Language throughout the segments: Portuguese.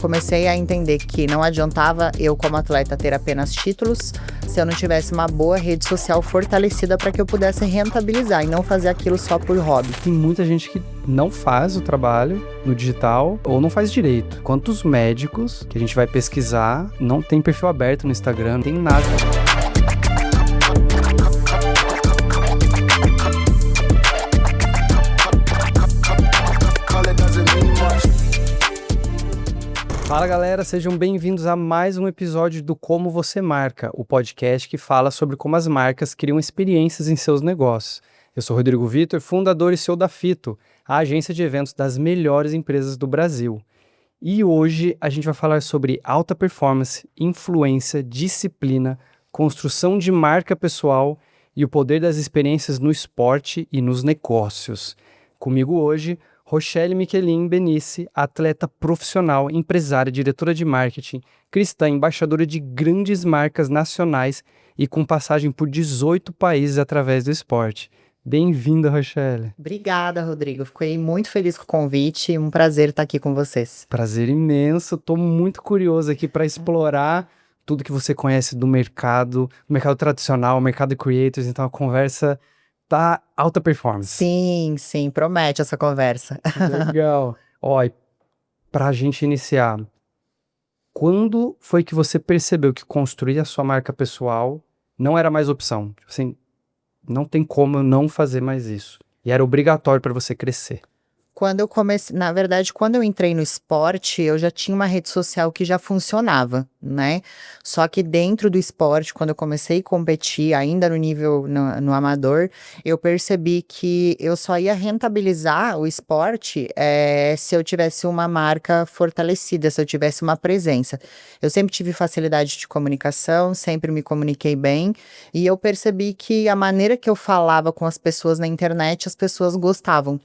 Comecei a entender que não adiantava eu, como atleta, ter apenas títulos se eu não tivesse uma boa rede social fortalecida para que eu pudesse rentabilizar e não fazer aquilo só por hobby. Tem muita gente que não faz o trabalho no digital ou não faz direito. Quantos médicos que a gente vai pesquisar não tem perfil aberto no Instagram, não tem nada. Fala galera, sejam bem-vindos a mais um episódio do Como Você Marca, o podcast que fala sobre como as marcas criam experiências em seus negócios. Eu sou Rodrigo Vitor, fundador e CEO da Fito, a agência de eventos das melhores empresas do Brasil. E hoje a gente vai falar sobre alta performance, influência, disciplina, construção de marca pessoal e o poder das experiências no esporte e nos negócios. Comigo hoje, Rochelle Michelin Benice, atleta profissional, empresária, diretora de marketing, cristã, embaixadora de grandes marcas nacionais e com passagem por 18 países através do esporte. Bem-vinda, Rochelle. Obrigada, Rodrigo. Fiquei muito feliz com o convite. Um prazer estar aqui com vocês. Prazer imenso. Estou muito curioso aqui para explorar tudo que você conhece do mercado tradicional, mercado de creators. Então a conversa tá alta performance. Sim, promete essa conversa. Legal. Ó, e pra gente iniciar, quando foi que você percebeu que construir a sua marca pessoal não era mais opção? Tipo assim, não tem como eu não fazer mais isso. E era obrigatório para você crescer. Quando eu comecei, na verdade, quando eu entrei no esporte, eu já tinha uma rede social que já funcionava, né? Só que dentro do esporte, quando eu comecei a competir, ainda no nível no amador, eu percebi que eu só ia rentabilizar o esporte se eu tivesse uma marca fortalecida, se eu tivesse uma presença. Eu sempre tive facilidade de comunicação, sempre me comuniquei bem, e eu percebi que a maneira que eu falava com as pessoas na internet, as pessoas gostavam.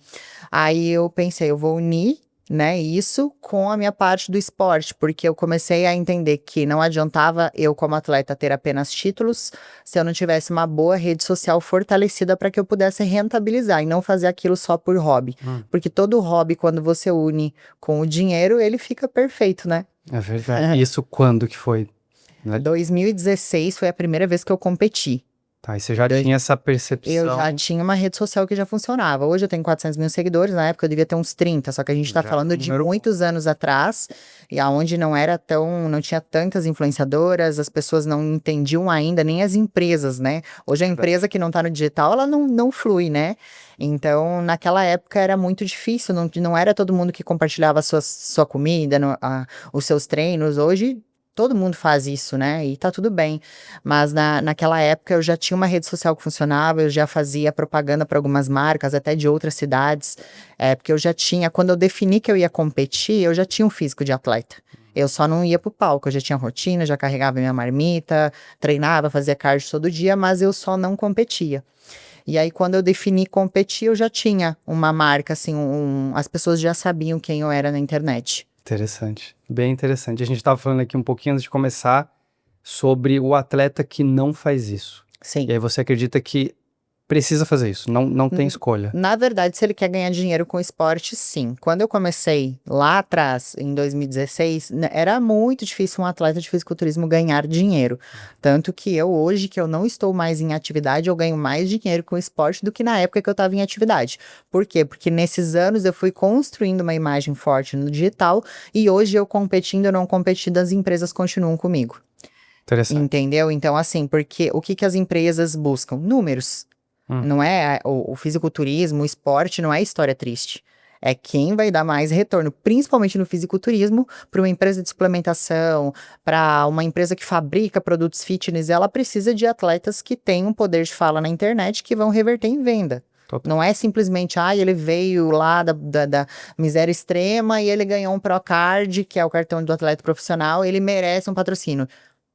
Aí eu pensei, eu vou unir, né, isso com a minha parte do esporte, porque eu comecei a entender que não adiantava eu, como atleta, ter apenas títulos se eu não tivesse uma boa rede social fortalecida para que eu pudesse rentabilizar e não fazer aquilo só por hobby. Porque todo hobby, quando você une com o dinheiro, ele fica perfeito, né? É verdade. Isso quando que foi? 2016 foi a primeira vez que eu competi. Tá, e você já tinha essa percepção? Eu já tinha uma rede social que já funcionava. Hoje eu tenho 400 mil seguidores, na época eu devia ter uns 30, só que a gente tá falando de muitos anos atrás, e aonde não tinha tantas influenciadoras, as pessoas não entendiam ainda, nem as empresas, né? Hoje a empresa que não tá no digital, ela não flui, né? Então, naquela época era muito difícil, não era todo mundo que compartilhava sua comida, os seus treinos. Hoje todo mundo faz isso, né? E tá tudo bem. Mas naquela época eu já tinha uma rede social que funcionava, eu já fazia propaganda para algumas marcas, até de outras cidades. Porque eu já tinha, quando eu defini que eu ia competir, eu já tinha um físico de atleta. Eu só não ia pro palco, eu já tinha rotina, já carregava minha marmita, treinava, fazia cardio todo dia, mas eu só não competia. E aí, quando eu defini competir, eu já tinha uma marca, assim, as pessoas já sabiam quem eu era na internet. Interessante, bem interessante. A gente estava falando aqui um pouquinho antes de começar sobre o atleta que não faz isso. Sim. E aí você acredita que precisa fazer isso, não tem escolha. Na verdade, se ele quer ganhar dinheiro com esporte, sim. Quando eu comecei lá atrás, em 2016, era muito difícil um atleta de fisiculturismo ganhar dinheiro. Tanto que hoje, que eu não estou mais em atividade, eu ganho mais dinheiro com esporte do que na época que eu estava em atividade. Por quê? Porque nesses anos eu fui construindo uma imagem forte no digital e hoje eu competindo ou não competindo, as empresas continuam comigo. Interessante. Entendeu? Então, assim, porque o que as empresas buscam? Números. Não é o fisiculturismo, o esporte não é história triste. É quem vai dar mais retorno, principalmente no fisiculturismo, para uma empresa de suplementação, para uma empresa que fabrica produtos fitness, ela precisa de atletas que tenham poder de fala na internet que vão reverter em venda. Total. Não é simplesmente, ele veio lá da miséria extrema e ele ganhou um Procard, que é o cartão do atleta profissional, ele merece um patrocínio.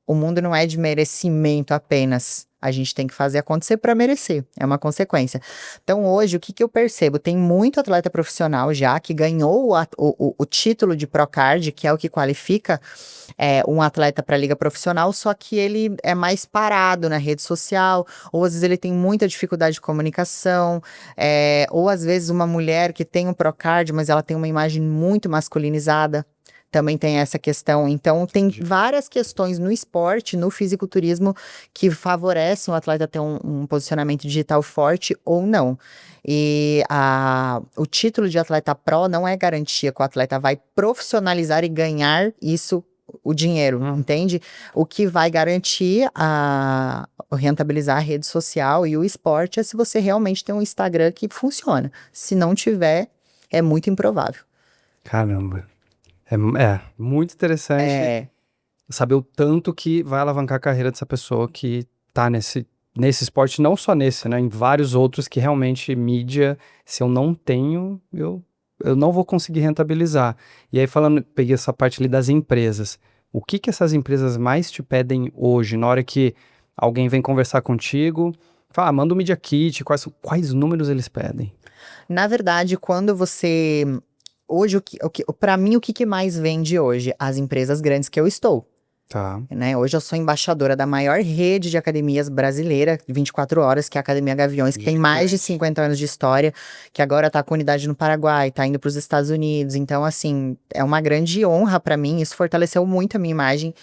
O mundo não é de merecimento apenas. A gente tem que fazer acontecer para merecer. É uma consequência. Então, hoje, o que eu percebo? Tem muito atleta profissional já que ganhou o título de Procard, que é o que qualifica um atleta para a liga profissional, só que ele é mais parado na rede social, ou às vezes ele tem muita dificuldade de comunicação, ou às vezes uma mulher que tem um Procard, mas ela tem uma imagem muito masculinizada. Também tem essa questão. Então, tem várias questões no esporte, no fisiculturismo, que favorecem o atleta ter um posicionamento digital forte ou não. E o título de atleta pro não é garantia que o atleta vai profissionalizar e ganhar isso, o dinheiro, entende? O que vai garantir rentabilizar a rede social e o esporte é se você realmente tem um Instagram que funciona. Se não tiver, é muito improvável. Caramba. É muito interessante saber o tanto que vai alavancar a carreira dessa pessoa que tá nesse esporte, não só nesse, né? Em vários outros que realmente mídia, se eu não tenho, eu não vou conseguir rentabilizar. E aí peguei essa parte ali das empresas. O que essas empresas mais te pedem hoje, na hora que alguém vem conversar contigo, fala, manda um Media Kit, quais números eles pedem? Na verdade, quando você... Hoje, para mim, o que mais vende hoje? As empresas grandes que eu estou. Tá. Né? Hoje eu sou embaixadora da maior rede de academias brasileira, 24 horas, que é a Academia Gaviões, que tem mais de 50 anos de história, que agora está com unidade no Paraguai, está indo para os Estados Unidos. Então, assim, é uma grande honra para mim, isso fortaleceu muito a minha imagem.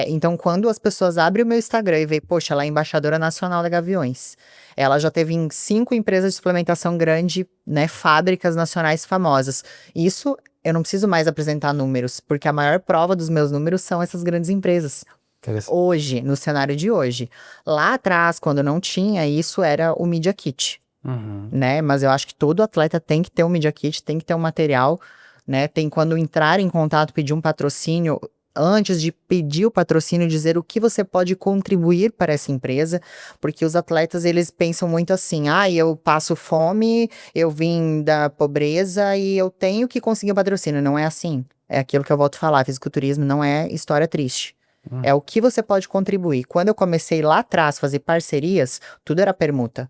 Então, quando as pessoas abrem o meu Instagram e veem, poxa, ela é embaixadora nacional da Gaviões. Ela já teve em 5 empresas de suplementação grande, né, fábricas nacionais famosas. Isso eu não preciso mais apresentar números, porque a maior prova dos meus números são essas grandes empresas. Hoje, no cenário de hoje. Lá atrás, quando não tinha, isso era o Media Kit, né? Mas eu acho que todo atleta tem que ter um Media Kit, tem que ter um material, né? Tem quando entrar em contato, pedir um patrocínio, antes de pedir o patrocínio, dizer o que você pode contribuir para essa empresa, porque os atletas, eles pensam muito assim, eu passo fome, eu vim da pobreza e eu tenho que conseguir o patrocínio. Não é assim. É aquilo que eu volto a falar, fisiculturismo não é história triste. É o que você pode contribuir. Quando eu comecei lá atrás a fazer parcerias, tudo era permuta.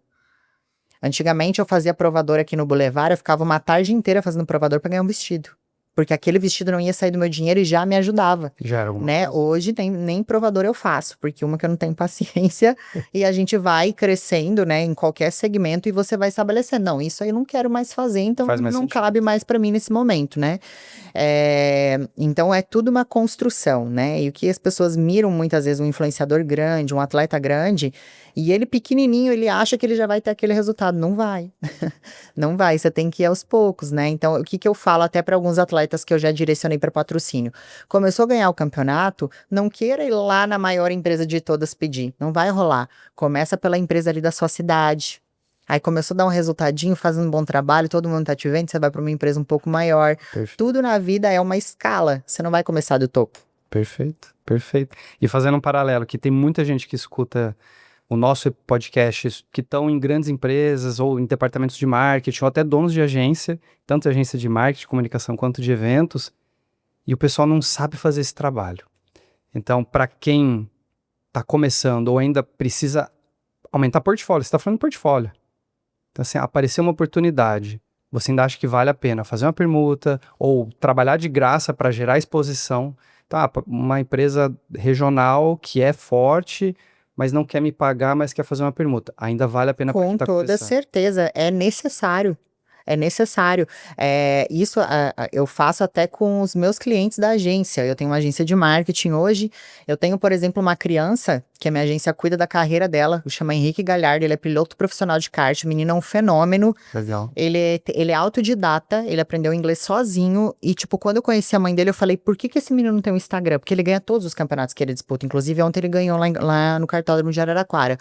Antigamente eu fazia provador aqui no Boulevard, eu ficava uma tarde inteira fazendo provador para ganhar um vestido. Porque aquele vestido não ia sair do meu dinheiro e já me ajudava. Já era alguma né? coisa. Hoje nem provador eu faço, porque uma que eu não tenho paciência e a gente vai crescendo, né, em qualquer segmento e você vai estabelecendo, não, isso aí eu não quero mais fazer, então não cabe mais para mim nesse momento, né? Então é tudo uma construção, né? E o que as pessoas miram muitas vezes um influenciador grande, um atleta grande, e ele pequenininho, ele acha que ele já vai ter aquele resultado. Não vai. Não vai, você tem que ir aos poucos, né? Então, o que eu falo até para alguns atletas que eu já direcionei para patrocínio? Começou a ganhar o campeonato, não queira ir lá na maior empresa de todas pedir. Não vai rolar. Começa pela empresa ali da sua cidade. Aí começou a dar um resultadinho, fazendo um bom trabalho, todo mundo tá te vendo, você vai para uma empresa um pouco maior. Perfeito. Tudo na vida é uma escala, você não vai começar do topo. Perfeito, perfeito. E fazendo um paralelo, que tem muita gente que escuta o nosso podcast que estão em grandes empresas ou em departamentos de marketing ou até donos de agência, tanto agência de marketing, comunicação quanto de eventos, e o pessoal não sabe fazer esse trabalho. Então, para quem está começando ou ainda precisa aumentar portfólio, você está falando de portfólio. Então, assim, apareceu uma oportunidade, você ainda acha que vale a pena fazer uma permuta ou trabalhar de graça para gerar exposição. Tá, uma empresa regional que é forte, mas não quer me pagar, mas quer fazer uma permuta. Ainda vale a pena para quem tá Com toda começando. certeza, é necessário. É necessário. Isso eu faço até com os meus clientes da agência. Eu tenho uma agência de marketing hoje. Eu tenho, por exemplo, uma criança que a minha agência cuida da carreira dela. Chama Henrique Galhardo. Ele é piloto profissional de kart. O menino é um fenômeno. Legal. Ele é autodidata. Ele aprendeu inglês sozinho. E, tipo, quando eu conheci a mãe dele, eu falei, por que esse menino não tem um Instagram? Porque ele ganha todos os campeonatos que ele disputa. Inclusive, ontem ele ganhou lá no cartódromo de Araraquara.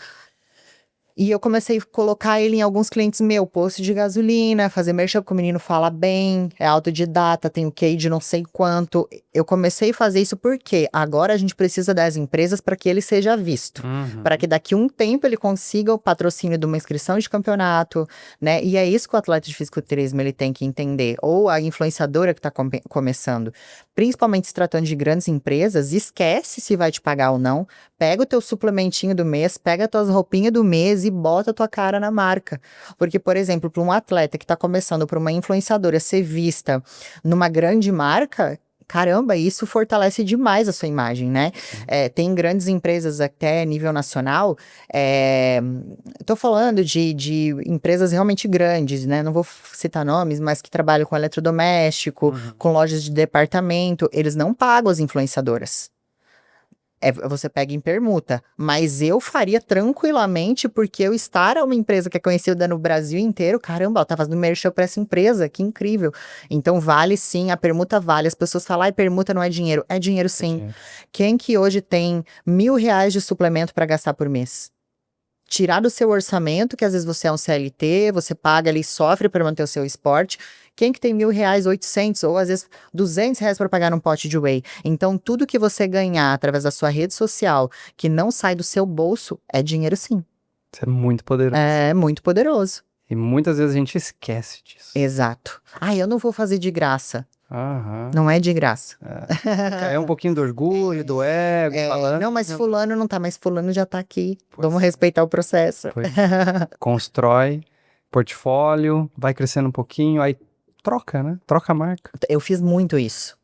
E eu comecei a colocar ele em alguns clientes posto de gasolina, fazer merchan, porque o menino fala bem, é autodidata, tem o QI de não sei quanto. Eu comecei a fazer isso porque agora a gente precisa das empresas para que ele seja visto. Para que daqui a um tempo ele consiga o patrocínio de uma inscrição de campeonato, né? E é isso que o atleta de fisiculturismo ele tem que entender. Ou a influenciadora que está começando. Principalmente se tratando de grandes empresas, esquece se vai te pagar ou não. Pega o teu suplementinho do mês, pega as tuas roupinhas do mês e bota a tua cara na marca. Porque, por exemplo, para um atleta que está começando, para uma influenciadora ser vista numa grande marca, caramba, isso fortalece demais a sua imagem, né? Tem grandes empresas até nível nacional, tô falando de empresas realmente grandes, né? Não vou citar nomes, mas que trabalham com eletrodoméstico, com lojas de departamento, eles não pagam as influenciadoras. Você pega em permuta, mas eu faria tranquilamente, porque eu estar a uma empresa que é conhecida no Brasil inteiro, caramba, ela tá fazendo merchan pra essa empresa, que incrível. Então vale sim, a permuta vale. As pessoas falam, permuta não é dinheiro. É dinheiro sim. dinheiro. Quem que hoje tem R$ 1.000 de suplemento para gastar por mês? Tirar do seu orçamento, que às vezes você é um CLT, você paga ali, sofre para manter o seu esporte. Quem que tem R$ 1.000, 800 ou às vezes R$ 200 para pagar um pote de whey? Então, tudo que você ganhar através da sua rede social, que não sai do seu bolso, é dinheiro sim. Isso é muito poderoso. É muito poderoso. E muitas vezes a gente esquece disso. Exato. Eu não vou fazer de graça. Aham. Não é de graça. É um pouquinho do orgulho, do ego, falando. Não, mas fulano não tá, mas fulano já tá aqui. Vamos respeitar o processo. Constrói portfólio, vai crescendo um pouquinho, aí troca, né? Troca a marca. Eu fiz muito isso.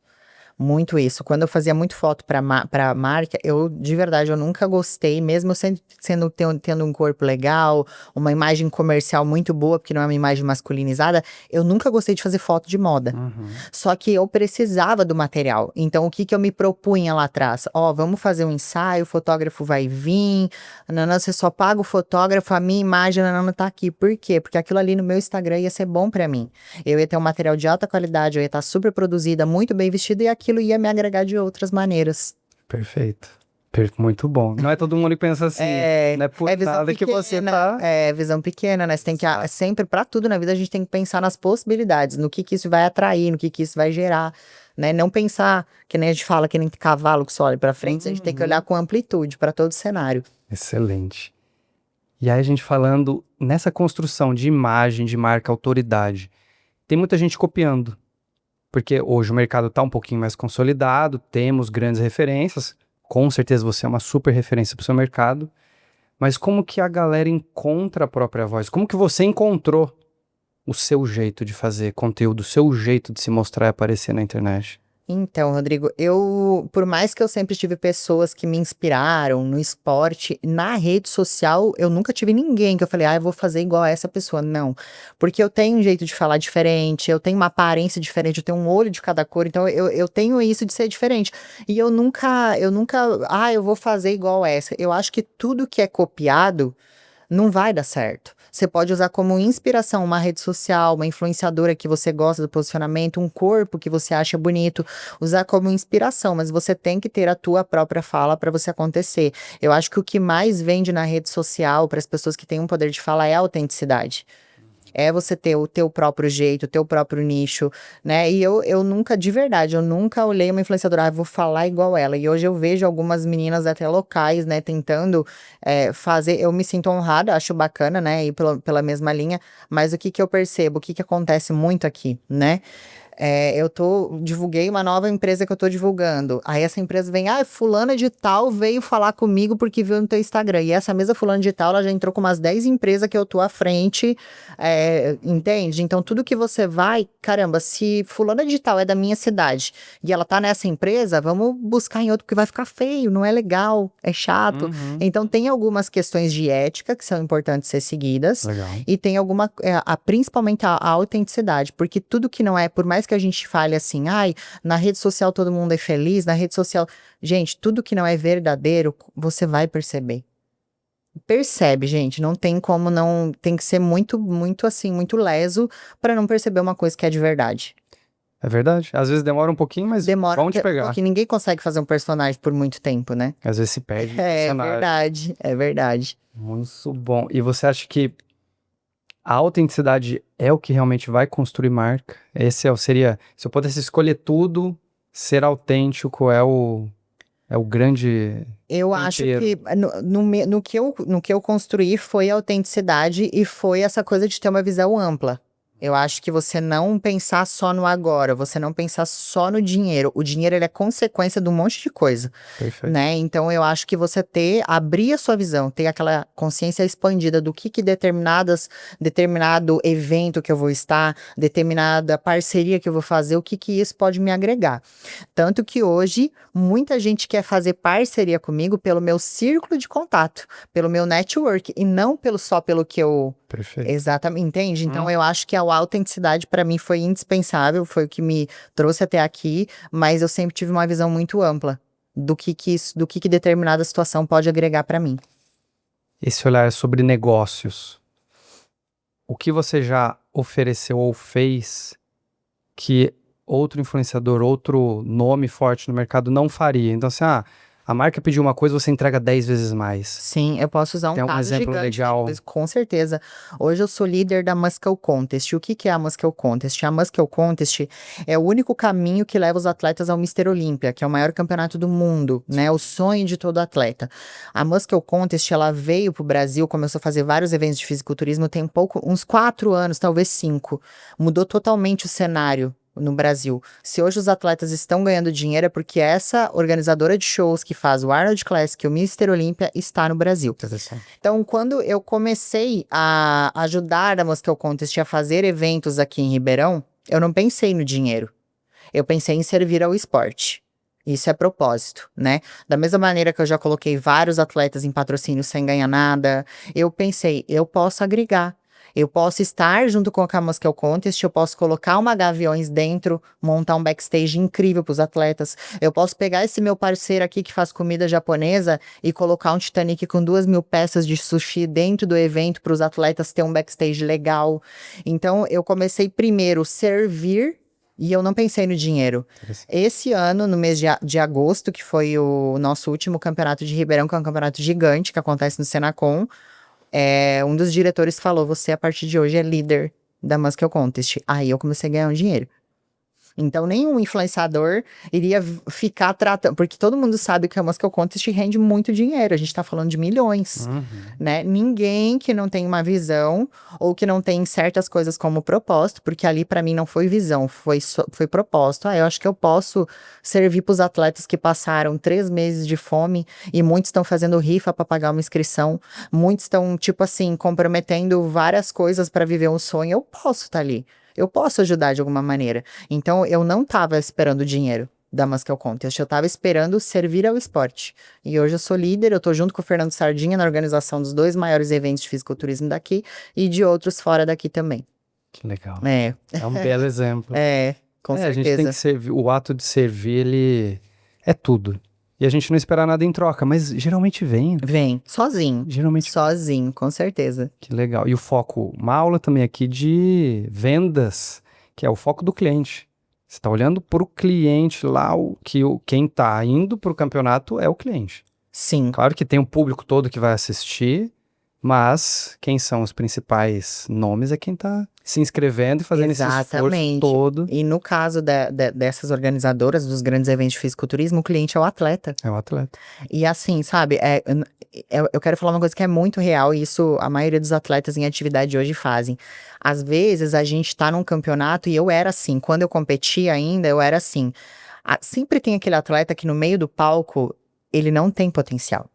Muito isso. Quando eu fazia muito foto pra marca, de verdade, eu nunca gostei, mesmo eu tendo um corpo legal, uma imagem comercial muito boa, porque não é uma imagem masculinizada, eu nunca gostei de fazer foto de moda. Só que eu precisava do material. Então, o que eu me propunha lá atrás? Vamos fazer um ensaio, o fotógrafo vai vir, você só paga o fotógrafo, a minha imagem não tá aqui. Por quê? Porque aquilo ali no meu Instagram ia ser bom pra mim. Eu ia ter um material de alta qualidade, eu ia estar super produzida, muito bem vestida, e aquilo ia me agregar de outras maneiras. Perfeito. Muito bom. Não é todo mundo que pensa assim. Não é por nada que você tá... É visão pequena, né? Você tem que, sempre, pra tudo na vida, a gente tem que pensar nas possibilidades, no que isso vai atrair, no que isso vai gerar, né? Não pensar, que nem a gente fala, que nem cavalo que só olha pra frente, a gente tem que olhar com amplitude pra todo o cenário. Excelente. E aí a gente falando nessa construção de imagem, de marca, autoridade, tem muita gente copiando. Porque hoje o mercado está um pouquinho mais consolidado, temos grandes referências, com certeza você é uma super referência para o seu mercado, mas como que a galera encontra a própria voz? Como que você encontrou o seu jeito de fazer conteúdo, o seu jeito de se mostrar e aparecer na internet? Então, Rodrigo, por mais que eu sempre tive pessoas que me inspiraram no esporte, na rede social, eu nunca tive ninguém que eu falei, eu vou fazer igual a essa pessoa. Não, porque eu tenho um jeito de falar diferente, eu tenho uma aparência diferente, eu tenho um olho de cada cor, então eu tenho isso de ser diferente. E eu nunca, eu vou fazer igual essa. Eu acho que tudo que é copiado não vai dar certo. Você pode usar como inspiração uma rede social, uma influenciadora que você gosta do posicionamento, um corpo que você acha bonito, usar como inspiração, mas você tem que ter a tua própria fala para você acontecer. Eu acho que o que mais vende na rede social para as pessoas que têm um poder de fala é a autenticidade. É você ter o teu próprio jeito, o teu próprio nicho, né? E eu nunca, de verdade, eu nunca olhei uma influenciadora, vou falar igual ela. E hoje eu vejo algumas meninas até locais, né, tentando fazer. Eu me sinto honrada, acho bacana, né, ir pela mesma linha. Mas o que eu percebo, o que acontece muito aqui, né? Divulguei uma nova empresa que eu tô divulgando. Aí essa empresa vem, fulana de tal veio falar comigo porque viu no teu Instagram. E essa mesma fulana de tal, ela já entrou com umas 10 empresas que eu tô à frente, entende? Então tudo que você vai, caramba, se fulana de tal é da minha cidade e ela tá nessa empresa, vamos buscar em outro porque vai ficar feio, não é legal, é chato. Então tem algumas questões de ética que são importantes ser seguidas. Legal. E tem principalmente a autenticidade, porque tudo que não é, por mais que a gente fale assim, na rede social todo mundo é feliz, na rede social... Gente, tudo que não é verdadeiro, você vai perceber. Percebe, gente, não tem como não... Tem que ser muito, muito assim, muito leso para não perceber uma coisa que é de verdade. É verdade. Às vezes demora um pouquinho, mas vão te pegar. Porque ninguém consegue fazer um personagem por muito tempo, né? Às vezes se perde. É verdade, é verdade. Muito bom. E você acha que a autenticidade é o que realmente vai construir marca? Seria, se eu pudesse escolher tudo, ser autêntico é o grande... Eu acho que no que eu construí foi a autenticidade e foi essa coisa de ter uma visão ampla. Eu acho que você não pensar só no agora, você não pensar só no dinheiro. O dinheiro, ele é consequência de um monte de coisa, Perfeito. né? Então, eu acho que você abrir a sua visão, ter aquela consciência expandida do que determinado evento que eu vou estar, determinada parceria que eu vou fazer, o que isso pode me agregar. Tanto que hoje, muita gente quer fazer parceria comigo pelo meu círculo de contato, pelo meu network, e não só pelo que eu... Perfeito. Exatamente, entende? Então, eu acho que a autenticidade para mim foi indispensável, foi o que me trouxe até aqui, mas eu sempre tive uma visão muito ampla do que determinada situação pode agregar para mim. Esse olhar sobre negócios. O que você já ofereceu ou fez que outro influenciador, outro nome forte no mercado não faria? Então, assim, a marca pediu uma coisa, você entrega 10 vezes mais. Sim, eu posso usar um Tem um caso exemplo gigante, legal. com certeza. Hoje eu sou líder da Muscle Contest. O que é a Muscle Contest? A Muscle Contest é o único caminho que leva os atletas ao Mr. Olímpia, que é o maior campeonato do mundo, né? O sonho de todo atleta. A Muscle Contest, ela veio pro Brasil, começou a fazer vários eventos de fisiculturismo, tem uns 4 anos, talvez 5. Mudou totalmente o cenário no Brasil. Se hoje os atletas estão ganhando dinheiro é porque essa organizadora de shows que faz o Arnold Classic e o Mr. Olímpia está no Brasil. Então, quando eu comecei a ajudar a Muscle Contest a fazer eventos aqui em Ribeirão, eu não pensei no dinheiro. Eu pensei em servir ao esporte. Isso é propósito, né? Da mesma maneira que eu já coloquei vários atletas em patrocínio sem ganhar nada, eu pensei, eu posso agregar. Eu posso estar junto com a Muscle Contest, eu posso colocar uma Gaviões dentro, montar um backstage incrível para os atletas. Eu posso pegar esse meu parceiro aqui que faz comida japonesa e colocar um Titanic com 2.000 peças de sushi dentro do evento para os atletas ter um backstage legal. Então, eu comecei primeiro servir e eu não pensei no dinheiro. Esse ano, no mês de agosto, que foi o nosso último campeonato de Ribeirão, que é um campeonato gigante que acontece no Senacom, um dos diretores falou, você a partir de hoje é líder da Muscle Contest. Aí eu comecei a ganhar um dinheiro. Então, nenhum influenciador iria ficar tratando... Porque todo mundo sabe que a Muscle Contest rende muito dinheiro. A gente tá falando de milhões, né? Ninguém que não tem uma visão ou que não tem certas coisas como propósito, porque ali pra mim não foi visão, foi propósito. Eu acho que eu posso servir pros atletas que passaram 3 meses de fome e muitos estão fazendo rifa pra pagar uma inscrição. Muitos estão, tipo assim, comprometendo várias coisas pra viver um sonho. Eu posso estar ali. Eu posso ajudar de alguma maneira. Então, eu não tava esperando dinheiro da Muscle Contest, eu tava esperando servir ao esporte. E hoje eu sou líder, eu tô junto com o Fernando Sardinha na organização dos 2 maiores eventos de fisiculturismo daqui e de outros fora daqui também. Que legal. É um belo exemplo. Com certeza. A gente tem que servir, o ato de servir, ele é tudo. E a gente não espera nada em troca, mas geralmente vem. Vem, sozinho. Geralmente. Sozinho, com certeza. Que legal. E o foco, uma aula também aqui de vendas, que é o foco do cliente. Você está olhando para o cliente lá, quem está indo para o campeonato é o cliente. Sim. Claro que tem o público todo que vai assistir, mas quem são os principais nomes é quem está se inscrevendo e fazendo esse esforço todo. E no caso dessas organizadoras dos grandes eventos de fisiculturismo, o cliente é o atleta. É o atleta. E assim, sabe, eu quero falar uma coisa que é muito real, e isso a maioria dos atletas em atividade hoje fazem. Às vezes a gente tá num campeonato, e eu era assim, quando eu competia ainda, eu era assim. Sempre tem aquele atleta que no meio do palco, ele não tem potencial.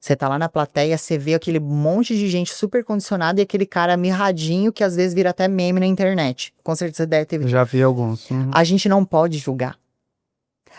Você tá lá na plateia, você vê aquele monte de gente super condicionada e aquele cara mirradinho que às vezes vira até meme na internet. Com certeza deve ter visto. Já vi alguns. A gente não pode julgar.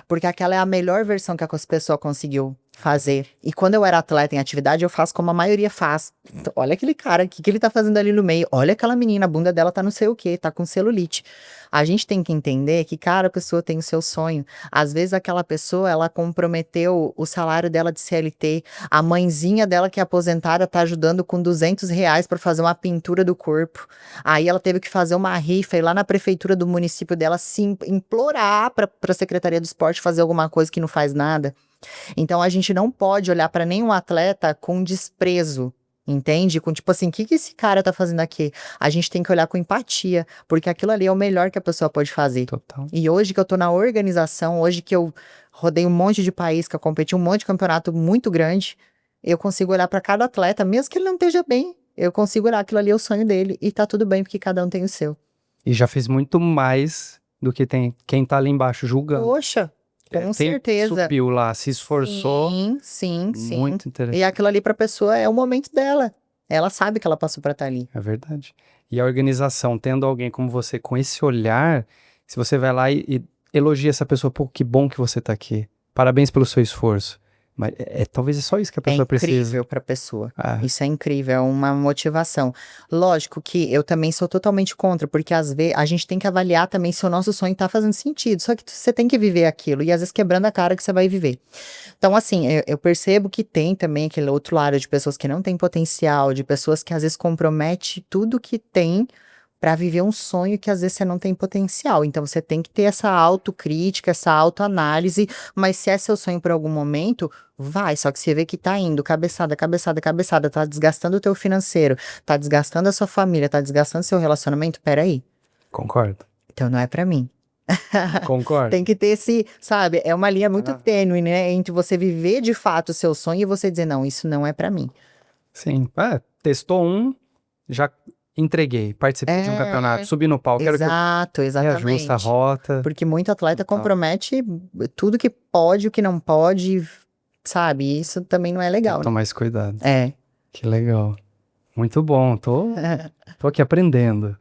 Porque aquela é a melhor versão que a pessoa conseguiu fazer. E quando eu era atleta em atividade, eu faço como a maioria faz. Olha aquele cara, o que ele tá fazendo ali no meio? Olha aquela menina, a bunda dela tá não sei o quê, tá com celulite. A gente tem que entender que cada pessoa tem o seu sonho. Às vezes aquela pessoa, ela comprometeu o salário dela de CLT. A mãezinha dela que é aposentada tá ajudando com R$ 200 para fazer uma pintura do corpo. Aí ela teve que fazer uma rifa e lá na prefeitura do município dela se implorar para a Secretaria do Esporte fazer alguma coisa que não faz nada. Então a gente não pode olhar para nenhum atleta com desprezo, entende? Com tipo assim, o que esse cara tá fazendo aqui? A gente tem que olhar com empatia, porque aquilo ali é o melhor que a pessoa pode fazer. Total. E hoje que eu tô na organização, hoje que eu rodei um monte de país, que eu competi um monte de campeonato muito grande, eu consigo olhar para cada atleta, mesmo que ele não esteja bem, eu consigo olhar, aquilo ali é o sonho dele, e tá tudo bem, porque cada um tem o seu. E já fez muito mais do que quem tá ali embaixo julgando. Poxa, com certeza. Subiu lá, se esforçou. Sim. Muito interessante. E aquilo ali pra pessoa é o momento dela. Ela sabe que ela passou pra estar ali. É verdade. E a organização, tendo alguém como você com esse olhar, se você vai lá e elogia essa pessoa, pô, que bom que você tá aqui. Parabéns pelo seu esforço. Mas talvez é só isso que a pessoa precisa. É incrível pra pessoa. Ah, Isso é incrível, é uma motivação. Lógico que eu também sou totalmente contra, porque às vezes a gente tem que avaliar também se o nosso sonho tá fazendo sentido. Só que você tem que viver aquilo, e às vezes quebrando a cara que você vai viver. Então, assim, eu percebo que tem também aquele outro lado de pessoas que não têm potencial, de pessoas que às vezes compromete tudo que tem pra viver um sonho que às vezes você não tem potencial. Então, você tem que ter essa autocrítica, essa autoanálise, mas se é seu sonho por algum momento, vai. Só que você vê que tá indo cabeçada, tá desgastando o teu financeiro, tá desgastando a sua família, tá desgastando seu relacionamento, peraí. concordo. Então não é pra mim. Concordo. Tem que ter esse, sabe, é uma linha muito tênue, né, entre você viver de fato o seu sonho e você dizer, não, isso não é pra mim. Sim. Testou já entreguei. Participei de um campeonato, subi no palco, quero que eu Exatamente. reajuste a rota. Porque muito atleta Total. compromete tudo que pode, o que não pode, sabe? E isso também não é Tem legal, que né? tomar mais cuidado. É. Que legal. Muito bom, tô aqui aprendendo.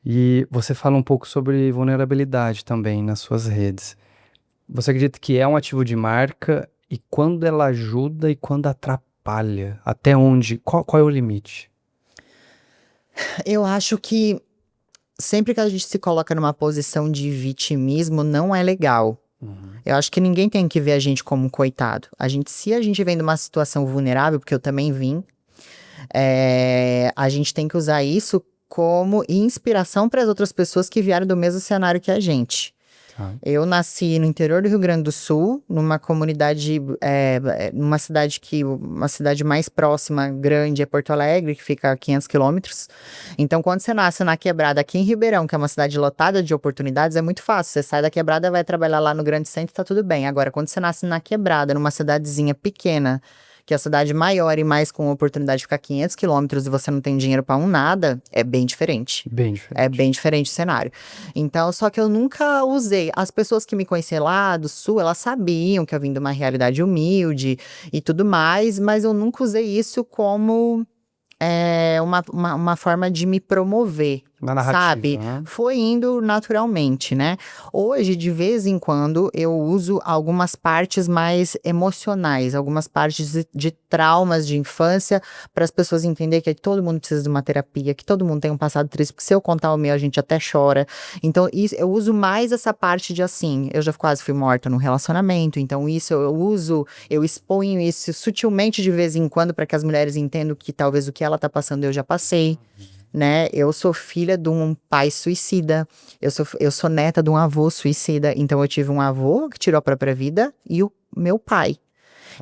E você fala um pouco sobre vulnerabilidade também nas suas redes. Você acredita que é um ativo de marca e quando ela ajuda e quando atrapalha? Até onde? Qual é o limite? Eu acho que sempre que a gente se coloca numa posição de vitimismo, não é legal. Eu acho que ninguém tem que ver a gente como um coitado. Se a gente vem de uma situação vulnerável, porque eu também vim, a gente tem que usar isso como inspiração para as outras pessoas que vieram do mesmo cenário que a gente. Tá. Eu nasci no interior do Rio Grande do Sul, numa comunidade, uma cidade mais próxima, grande, é Porto Alegre, que fica a 500 quilômetros. Então, quando você nasce na Quebrada, aqui em Ribeirão, que é uma cidade lotada de oportunidades, é muito fácil. Você sai da Quebrada, vai trabalhar lá no Grande Centro, tá tudo bem. Agora, quando você nasce na Quebrada, numa cidadezinha pequena, que é a cidade maior e mais com oportunidade de ficar 500 quilômetros e você não tem dinheiro pra um nada, é bem diferente. Bem diferente. É bem diferente o cenário. Então, só que eu nunca usei. As pessoas que me conheciam lá do Sul, elas sabiam que eu vim de uma realidade humilde e tudo mais, mas eu nunca usei isso como uma forma de me promover. Uma narrativa, sabe? né? Foi indo naturalmente, né? Hoje, de vez em quando, eu uso algumas partes mais emocionais, algumas partes de traumas de infância, para as pessoas entenderem que todo mundo precisa de uma terapia, que todo mundo tem um passado triste, porque se eu contar o meu, a gente até chora. Então, isso, eu uso mais essa parte de assim, eu já quase fui morta num relacionamento, então isso eu exponho isso sutilmente de vez em quando, para que as mulheres entendam que talvez o que ela tá passando eu já passei. Né? Eu sou filha de um pai suicida, eu sou neta de um avô suicida, então eu tive um avô que tirou a própria vida e o meu pai.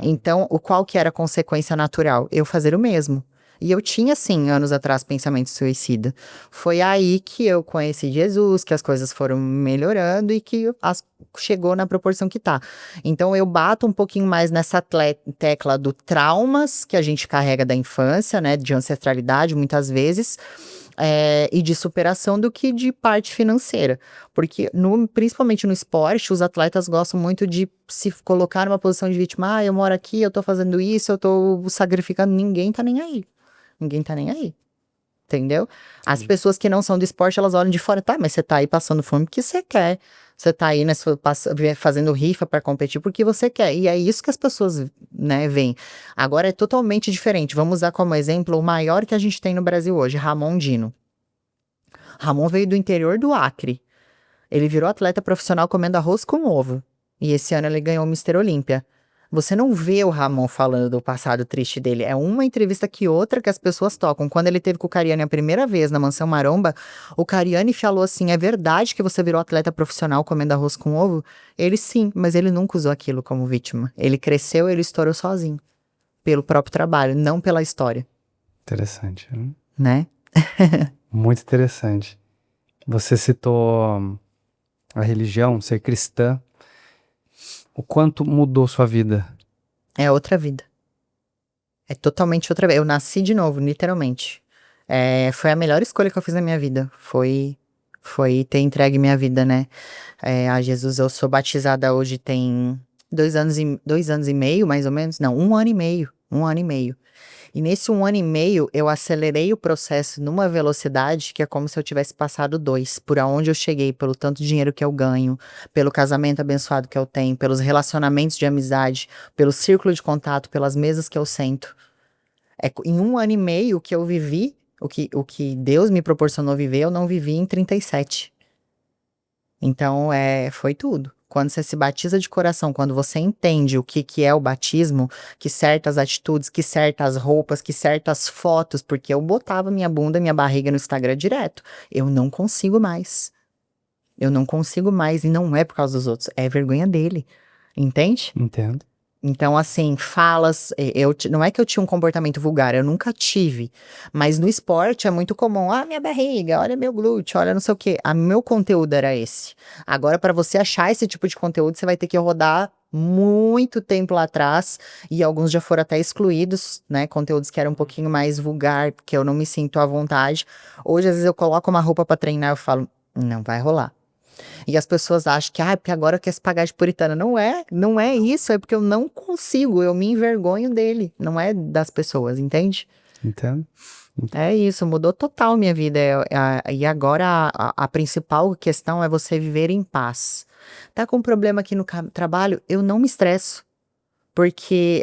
Então, qual que era a consequência natural? Eu fazer o mesmo. E eu tinha, sim, anos atrás, pensamento suicida. Foi aí que eu conheci Jesus, que as coisas foram melhorando e que chegou na proporção que tá. Então, eu bato um pouquinho mais nessa tecla do traumas que a gente carrega da infância, né, de ancestralidade, muitas vezes, e de superação do que de parte financeira. Porque, principalmente no esporte, os atletas gostam muito de se colocar numa posição de vítima. Ah, eu moro aqui, eu tô fazendo isso, eu tô sacrificando. Ninguém tá nem aí. Ninguém tá nem aí. Entendeu? As pessoas que não são do esporte, elas olham de fora. Tá, mas você tá aí passando fome porque você quer. Você tá aí fazendo rifa pra competir porque você quer. E é isso que as pessoas, né, veem. Agora é totalmente diferente. Vamos usar como exemplo o maior que a gente tem no Brasil hoje, Ramon Dino. Ramon veio do interior do Acre. Ele virou atleta profissional comendo arroz com ovo. E esse ano ele ganhou o Mister Olímpia. Você não vê o Ramon falando do passado triste dele. É uma entrevista que outra que as pessoas tocam. Quando ele teve com o Cariani a primeira vez na Mansão Maromba, o Cariani falou assim: é verdade que você virou atleta profissional comendo arroz com ovo? Ele sim, mas ele nunca usou aquilo como vítima. Ele cresceu, ele estourou sozinho. Pelo próprio trabalho, não pela história. Interessante. Né? Muito interessante. Você citou a religião, ser cristã. O quanto mudou sua vida? É outra vida. É totalmente outra vida. Eu nasci de novo, literalmente. Foi a melhor escolha que eu fiz na minha vida. Foi Foi ter entregue minha vida, né? A Jesus. Eu sou batizada hoje tem 2 anos e meio, mais ou menos. Não, 1 ano e meio. 1 ano e meio. E nesse 1 ano e meio, eu acelerei o processo numa velocidade que é como se eu tivesse passado dois. Por aonde eu cheguei, pelo tanto de dinheiro que eu ganho, pelo casamento abençoado que eu tenho, pelos relacionamentos de amizade, pelo círculo de contato, pelas mesas que eu sento. Em 1 ano e meio que eu vivi, o que Deus me proporcionou viver, eu não vivi em 37. Então, foi tudo. Quando você se batiza de coração, quando você entende o que é o batismo, que certas atitudes, que certas roupas, que certas fotos, porque eu botava minha bunda, minha barriga no Instagram direto. Eu não consigo mais. Eu não consigo mais, e não é por causa dos outros, é vergonha dele. Entende? Entendo. Então, assim, falas, não é que eu tinha um comportamento vulgar, eu nunca tive, mas no esporte é muito comum, minha barriga, olha meu glúteo, olha não sei o quê, meu conteúdo era esse. Agora, para você achar esse tipo de conteúdo, você vai ter que rodar muito tempo lá atrás, e alguns já foram até excluídos, né, conteúdos que eram um pouquinho mais vulgar, porque eu não me sinto à vontade. Hoje, às vezes, eu coloco uma roupa para treinar, eu falo, não vai rolar. E as pessoas acham que, porque agora quer se pagar de puritana. Não é isso, é porque eu não consigo, eu me envergonho dele, não é das pessoas, entende? Entendo. É isso, mudou total minha vida. E agora a principal questão é você viver em paz. Tá com um problema aqui no trabalho? Eu não me estresso, porque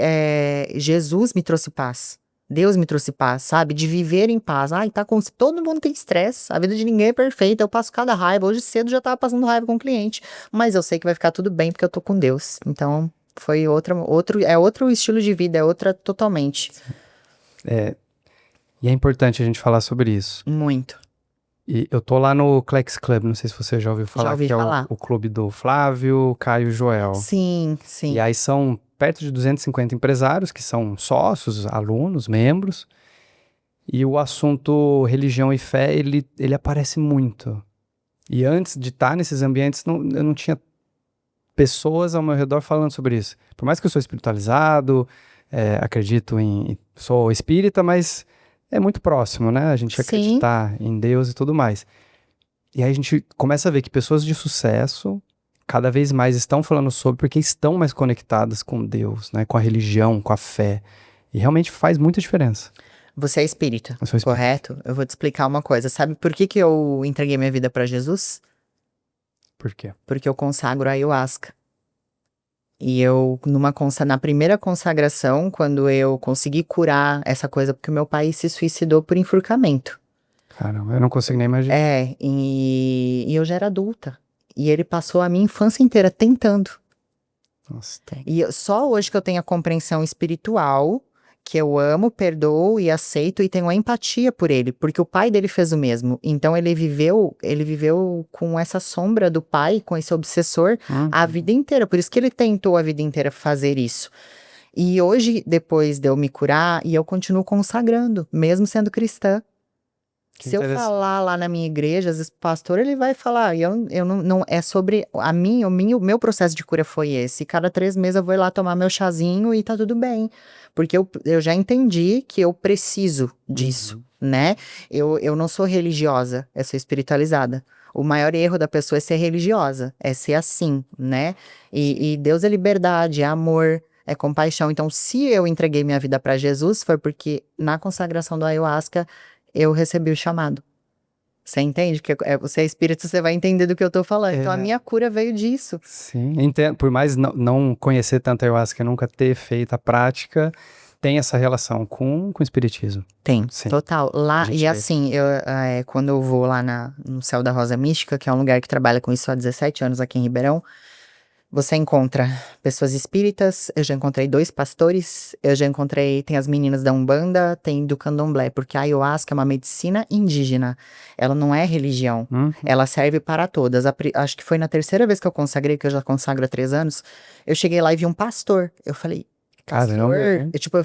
Jesus me trouxe paz. Deus me trouxe paz, sabe? De viver em paz. Tá com. Todo mundo tem estresse. A vida de ninguém é perfeita. Eu passo cada raiva. Hoje cedo já tava passando raiva com o cliente. Mas eu sei que vai ficar tudo bem porque eu tô com Deus. Então, foi outro estilo de vida, é outra totalmente. E é importante a gente falar sobre isso. Muito. E eu tô lá no Clex Club, não sei se você já ouviu falar, Já ouvi que falar. é o clube do Flávio, Caio e Joel. Sim, sim. E aí são perto de 250 empresários que são sócios, alunos, membros. E o assunto religião e fé, ele aparece muito. E antes de estar nesses ambientes, eu não tinha pessoas ao meu redor falando sobre isso. Por mais que eu sou espiritualizado, acredito sou espírita, mas é muito próximo, né? A gente Sim. acreditar em Deus e tudo mais. E aí a gente começa a ver que pessoas de sucesso cada vez mais estão falando sobre porque estão mais conectadas com Deus, né? Com a religião, com a fé. E realmente faz muita diferença. Você é espírita, Eu sou espírita. correto? Eu vou te explicar uma coisa. Sabe por que eu entreguei minha vida pra Jesus? Por quê? Porque eu consagro a ayahuasca. E eu, na primeira consagração, quando eu consegui curar essa coisa, porque o meu pai se suicidou por enforcamento. Caramba, eu não consigo nem imaginar. E eu já era adulta. E ele passou a minha infância inteira tentando. Nossa, E só hoje que eu tenho a compreensão espiritual, que eu amo, perdoo e aceito e tenho a empatia por ele, porque o pai dele fez o mesmo. Então ele viveu com essa sombra do pai, com esse obsessor, a vida inteira. Por isso que ele tentou a vida inteira fazer isso. E hoje, depois de eu me curar, e eu continuo consagrando, mesmo sendo cristã. Se eu falar lá na minha igreja, às vezes o pastor, ele vai falar, eu não é sobre o meu processo de cura foi esse. Cada 3 meses eu vou lá tomar meu chazinho e tá tudo bem. Porque eu já entendi que eu preciso disso, né? Eu não sou religiosa, eu sou espiritualizada. O maior erro da pessoa é ser religiosa, é ser assim, né? E Deus é liberdade, é amor, é compaixão. Então, se eu entreguei minha vida para Jesus, foi porque na consagração do ayahuasca eu recebi o chamado. Você entende? Porque você é espírita, você vai entender do que eu tô falando. Então, a minha cura veio disso. Sim, entendo. Por mais não conhecer tanto a ayahuasca, nunca ter feito a prática, tem essa relação com o espiritismo. Tem, Sim. total. Lá, e assim, quando eu vou lá no Céu da Rosa Mística, que é um lugar que trabalha com isso há 17 anos aqui em Ribeirão, você encontra pessoas espíritas, eu já encontrei 2 pastores, tem as meninas da Umbanda, tem do Candomblé, porque a ayahuasca é uma medicina indígena, ela não é religião, ela serve para todas. Acho que foi na 3ª vez que eu consagrei, que eu já consagro há 3 anos, eu cheguei lá e vi um pastor, eu falei, pastor,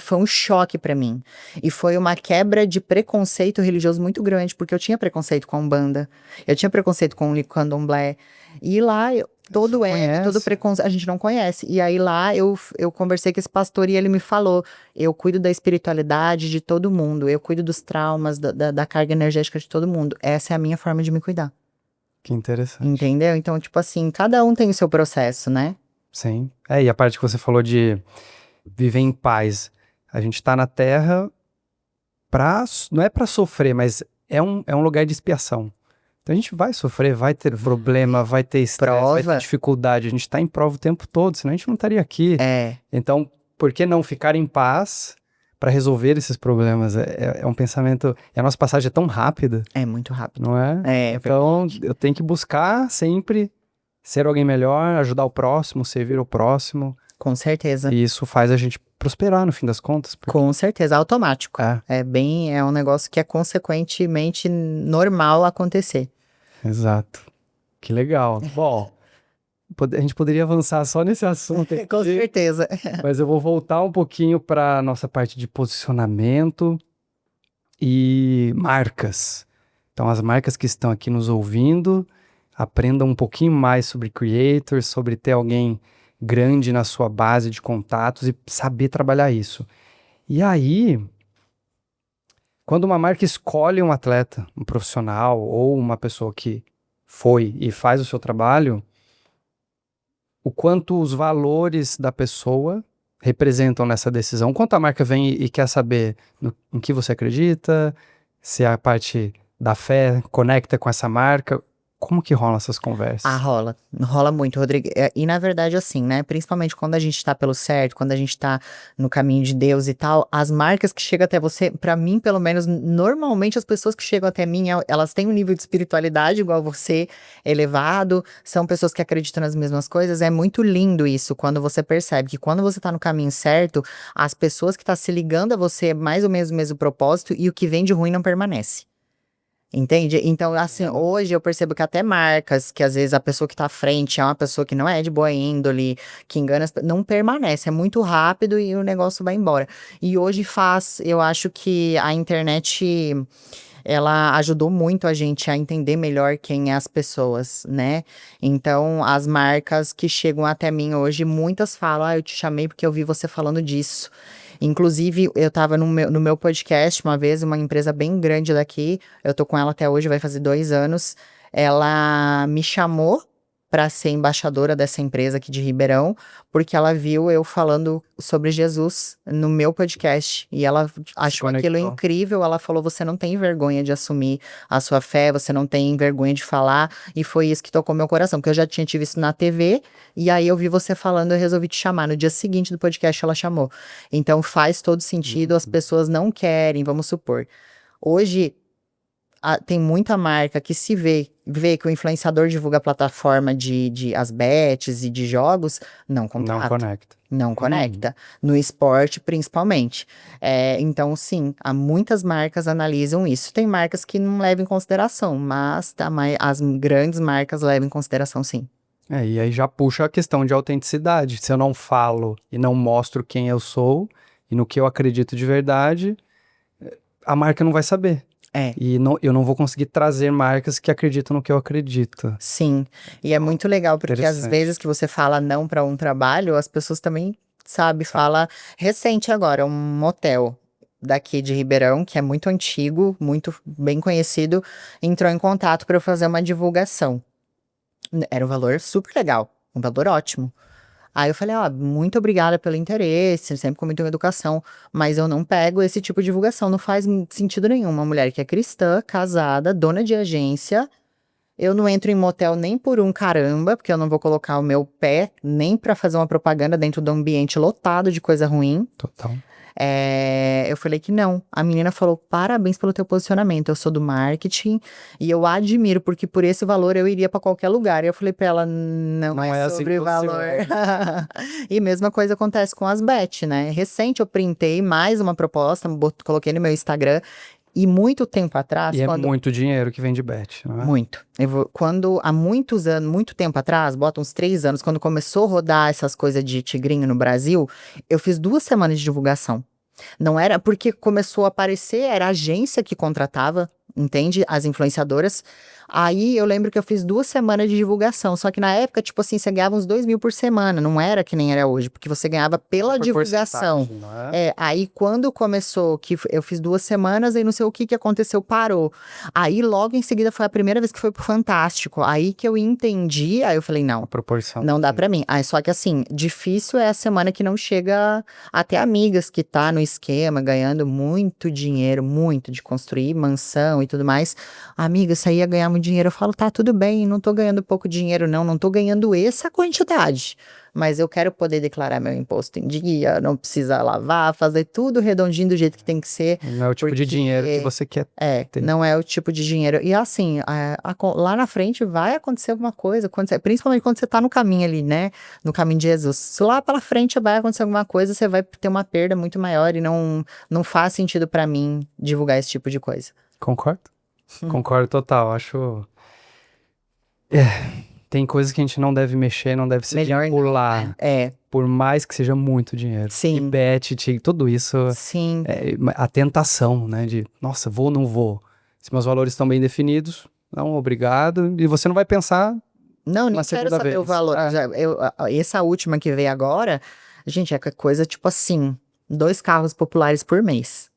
foi um choque pra mim, e foi uma quebra de preconceito religioso muito grande, porque eu tinha preconceito com a Umbanda, eu tinha preconceito com o Candomblé, e lá todo preconceito, a gente não conhece. E aí lá eu conversei com esse pastor e ele me falou, eu cuido da espiritualidade de todo mundo, eu cuido dos traumas, da carga energética de todo mundo. Essa é a minha forma de me cuidar. Que interessante. Entendeu? Então, tipo assim, cada um tem o seu processo, né? Sim. E a parte que você falou de viver em paz. A gente tá na Terra não é pra sofrer, mas é um lugar de expiação. Então a gente vai sofrer, vai ter problema, vai ter estresse, vai ter Prova. dificuldade. A gente tá em prova o tempo todo, senão a gente não estaria aqui. É, Então, por que não ficar em paz para resolver esses problemas? É um pensamento. E a nossa passagem é tão rápida, é muito rápido. não é? É Então, verdade. eu tenho que buscar sempre ser alguém melhor, ajudar o próximo, servir o próximo. Com certeza. E isso faz a gente prosperar no fim das contas. Com certeza, automático. É, É um negócio que é consequentemente normal acontecer. exato. Que legal. Bom, a gente poderia avançar só nesse assunto aqui, Com certeza. mas eu vou voltar um pouquinho para nossa parte de posicionamento e marcas. Então, as marcas que estão aqui nos ouvindo, aprendam um pouquinho mais sobre creators, sobre ter alguém grande na sua base de contatos e saber trabalhar isso. E aí, quando uma marca escolhe um atleta, um profissional ou uma pessoa que foi e faz o seu trabalho, o quanto os valores da pessoa representam nessa decisão, o quanto a marca vem e quer saber em que você acredita, se a parte da fé conecta com essa marca, como que rolam essas conversas? Rola. Rola muito, Rodrigo. E na verdade, assim, né? Principalmente quando a gente tá pelo certo, quando a gente tá no caminho de Deus e tal, as marcas que chegam até você, pra mim, pelo menos, normalmente as pessoas que chegam até mim, elas têm um nível de espiritualidade igual você, elevado, são pessoas que acreditam nas mesmas coisas. É muito lindo isso, quando você percebe que quando você tá no caminho certo, as pessoas que tá se ligando a você é mais ou menos o mesmo propósito e o que vem de ruim não permanece. Entende? Então, assim, hoje eu percebo que até marcas, que às vezes a pessoa que tá à frente é uma pessoa que não é de boa índole, que engana, não permanece, é muito rápido e o negócio vai embora. E hoje eu acho que a internet, ela ajudou muito a gente a entender melhor quem é as pessoas, né? Então, as marcas que chegam até mim hoje, muitas falam, eu te chamei porque eu vi você falando disso. Inclusive, eu tava no meu podcast uma vez, uma empresa bem grande daqui, eu tô com ela até hoje, vai fazer 2 anos. Ela me chamou para ser embaixadora dessa empresa aqui de Ribeirão, porque ela viu eu falando sobre Jesus no meu podcast. E ela achou aquilo conectou. incrível. Ela falou: você não tem vergonha de assumir a sua fé, você não tem vergonha de falar. E foi isso que tocou meu coração, porque eu já tinha te visto na TV, e aí eu vi você falando, eu resolvi te chamar. No dia seguinte do podcast, ela chamou. Então faz todo sentido, as pessoas não querem, vamos supor. Hoje, tem muita marca que se vê que o influenciador divulga a plataforma de as bets e de jogos, não Não contrata. conecta. Não conecta. No esporte, principalmente. Então, sim, há muitas marcas analisam isso. Tem marcas que não levam em consideração, mas as grandes marcas levam em consideração, sim. E aí já puxa a questão de autenticidade. Se eu não falo e não mostro quem eu sou e no que eu acredito de verdade, a marca não vai saber. E eu não vou conseguir trazer marcas que acreditam no que eu acredito. Sim, e é muito legal, porque às Interessante. vezes que você fala não para um trabalho, as pessoas também, fala recente agora, um motel daqui de Ribeirão, que é muito antigo, muito bem conhecido, entrou em contato para eu fazer uma divulgação. Era um valor super legal, um valor ótimo. Aí eu falei, muito obrigada pelo interesse, sempre com muita educação, mas eu não pego esse tipo de divulgação, não faz sentido nenhum. Uma mulher que é cristã, casada, dona de agência, eu não entro em motel nem por um caramba, porque eu não vou colocar o meu pé nem pra fazer uma propaganda dentro de um ambiente lotado de coisa ruim. Total. Eu falei que não. A menina falou: parabéns pelo teu posicionamento. Eu sou do marketing e eu admiro, porque por esse valor eu iria pra qualquer lugar. E eu falei pra ela: não é assim sobre que valor. funciona. E mesma coisa acontece com as bet, né? Recente eu printei mais uma proposta, coloquei no meu Instagram. E muito tempo atrás, E é muito dinheiro que vem de bet, não é? muito. Quando, há muitos anos, muito tempo atrás, bota uns 3 anos, quando começou a rodar essas coisas de tigrinho no Brasil, eu fiz 2 semanas de divulgação. Não era porque começou a aparecer, era a agência que contratava entende? As influenciadoras. Aí eu lembro que eu fiz 2 semanas de divulgação, só que na época, tipo assim, você ganhava uns 2.000 por semana, não era que nem era hoje, porque você ganhava pela Por divulgação. porcentagem, não é? Aí quando começou, eu fiz 2 semanas, aí não sei o que aconteceu, parou. Aí logo em seguida foi a primeira vez que foi pro Fantástico, aí que eu entendi, aí eu falei, não, A proporção. não dá pra mim. Aí só que assim, difícil é a semana que não chega até amigas que tá no esquema, ganhando muito dinheiro, muito, de construir mansão e tudo mais. Amiga, você ia ganhar muito dinheiro. Eu falo, tá, tudo bem, não tô ganhando pouco dinheiro, não tô ganhando essa quantidade. Mas eu quero poder declarar meu imposto em dia, não precisa lavar, fazer tudo redondinho do jeito que tem que ser. Não é o tipo de Porque dinheiro que você quer ter. não é o tipo de dinheiro. E assim, lá na frente vai acontecer alguma coisa, principalmente quando você tá no caminho ali, né? No caminho de Jesus. Se lá pela frente vai acontecer alguma coisa, você vai ter uma perda muito maior e não faz sentido pra mim divulgar esse tipo de coisa. Concordo? Concordo total. Acho. Tem coisas que a gente não deve mexer, não deve se Melhor não, vincular. Por mais que seja muito dinheiro. Sim. E bet, tudo isso. Sim. A tentação, né? De, nossa, vou ou não vou? Se meus valores estão bem definidos, não, obrigado. E você não vai pensar Não, nem uma quero segunda saber vez. o valor. Essa última que veio agora, gente, é coisa tipo assim, 2 carros populares por mês.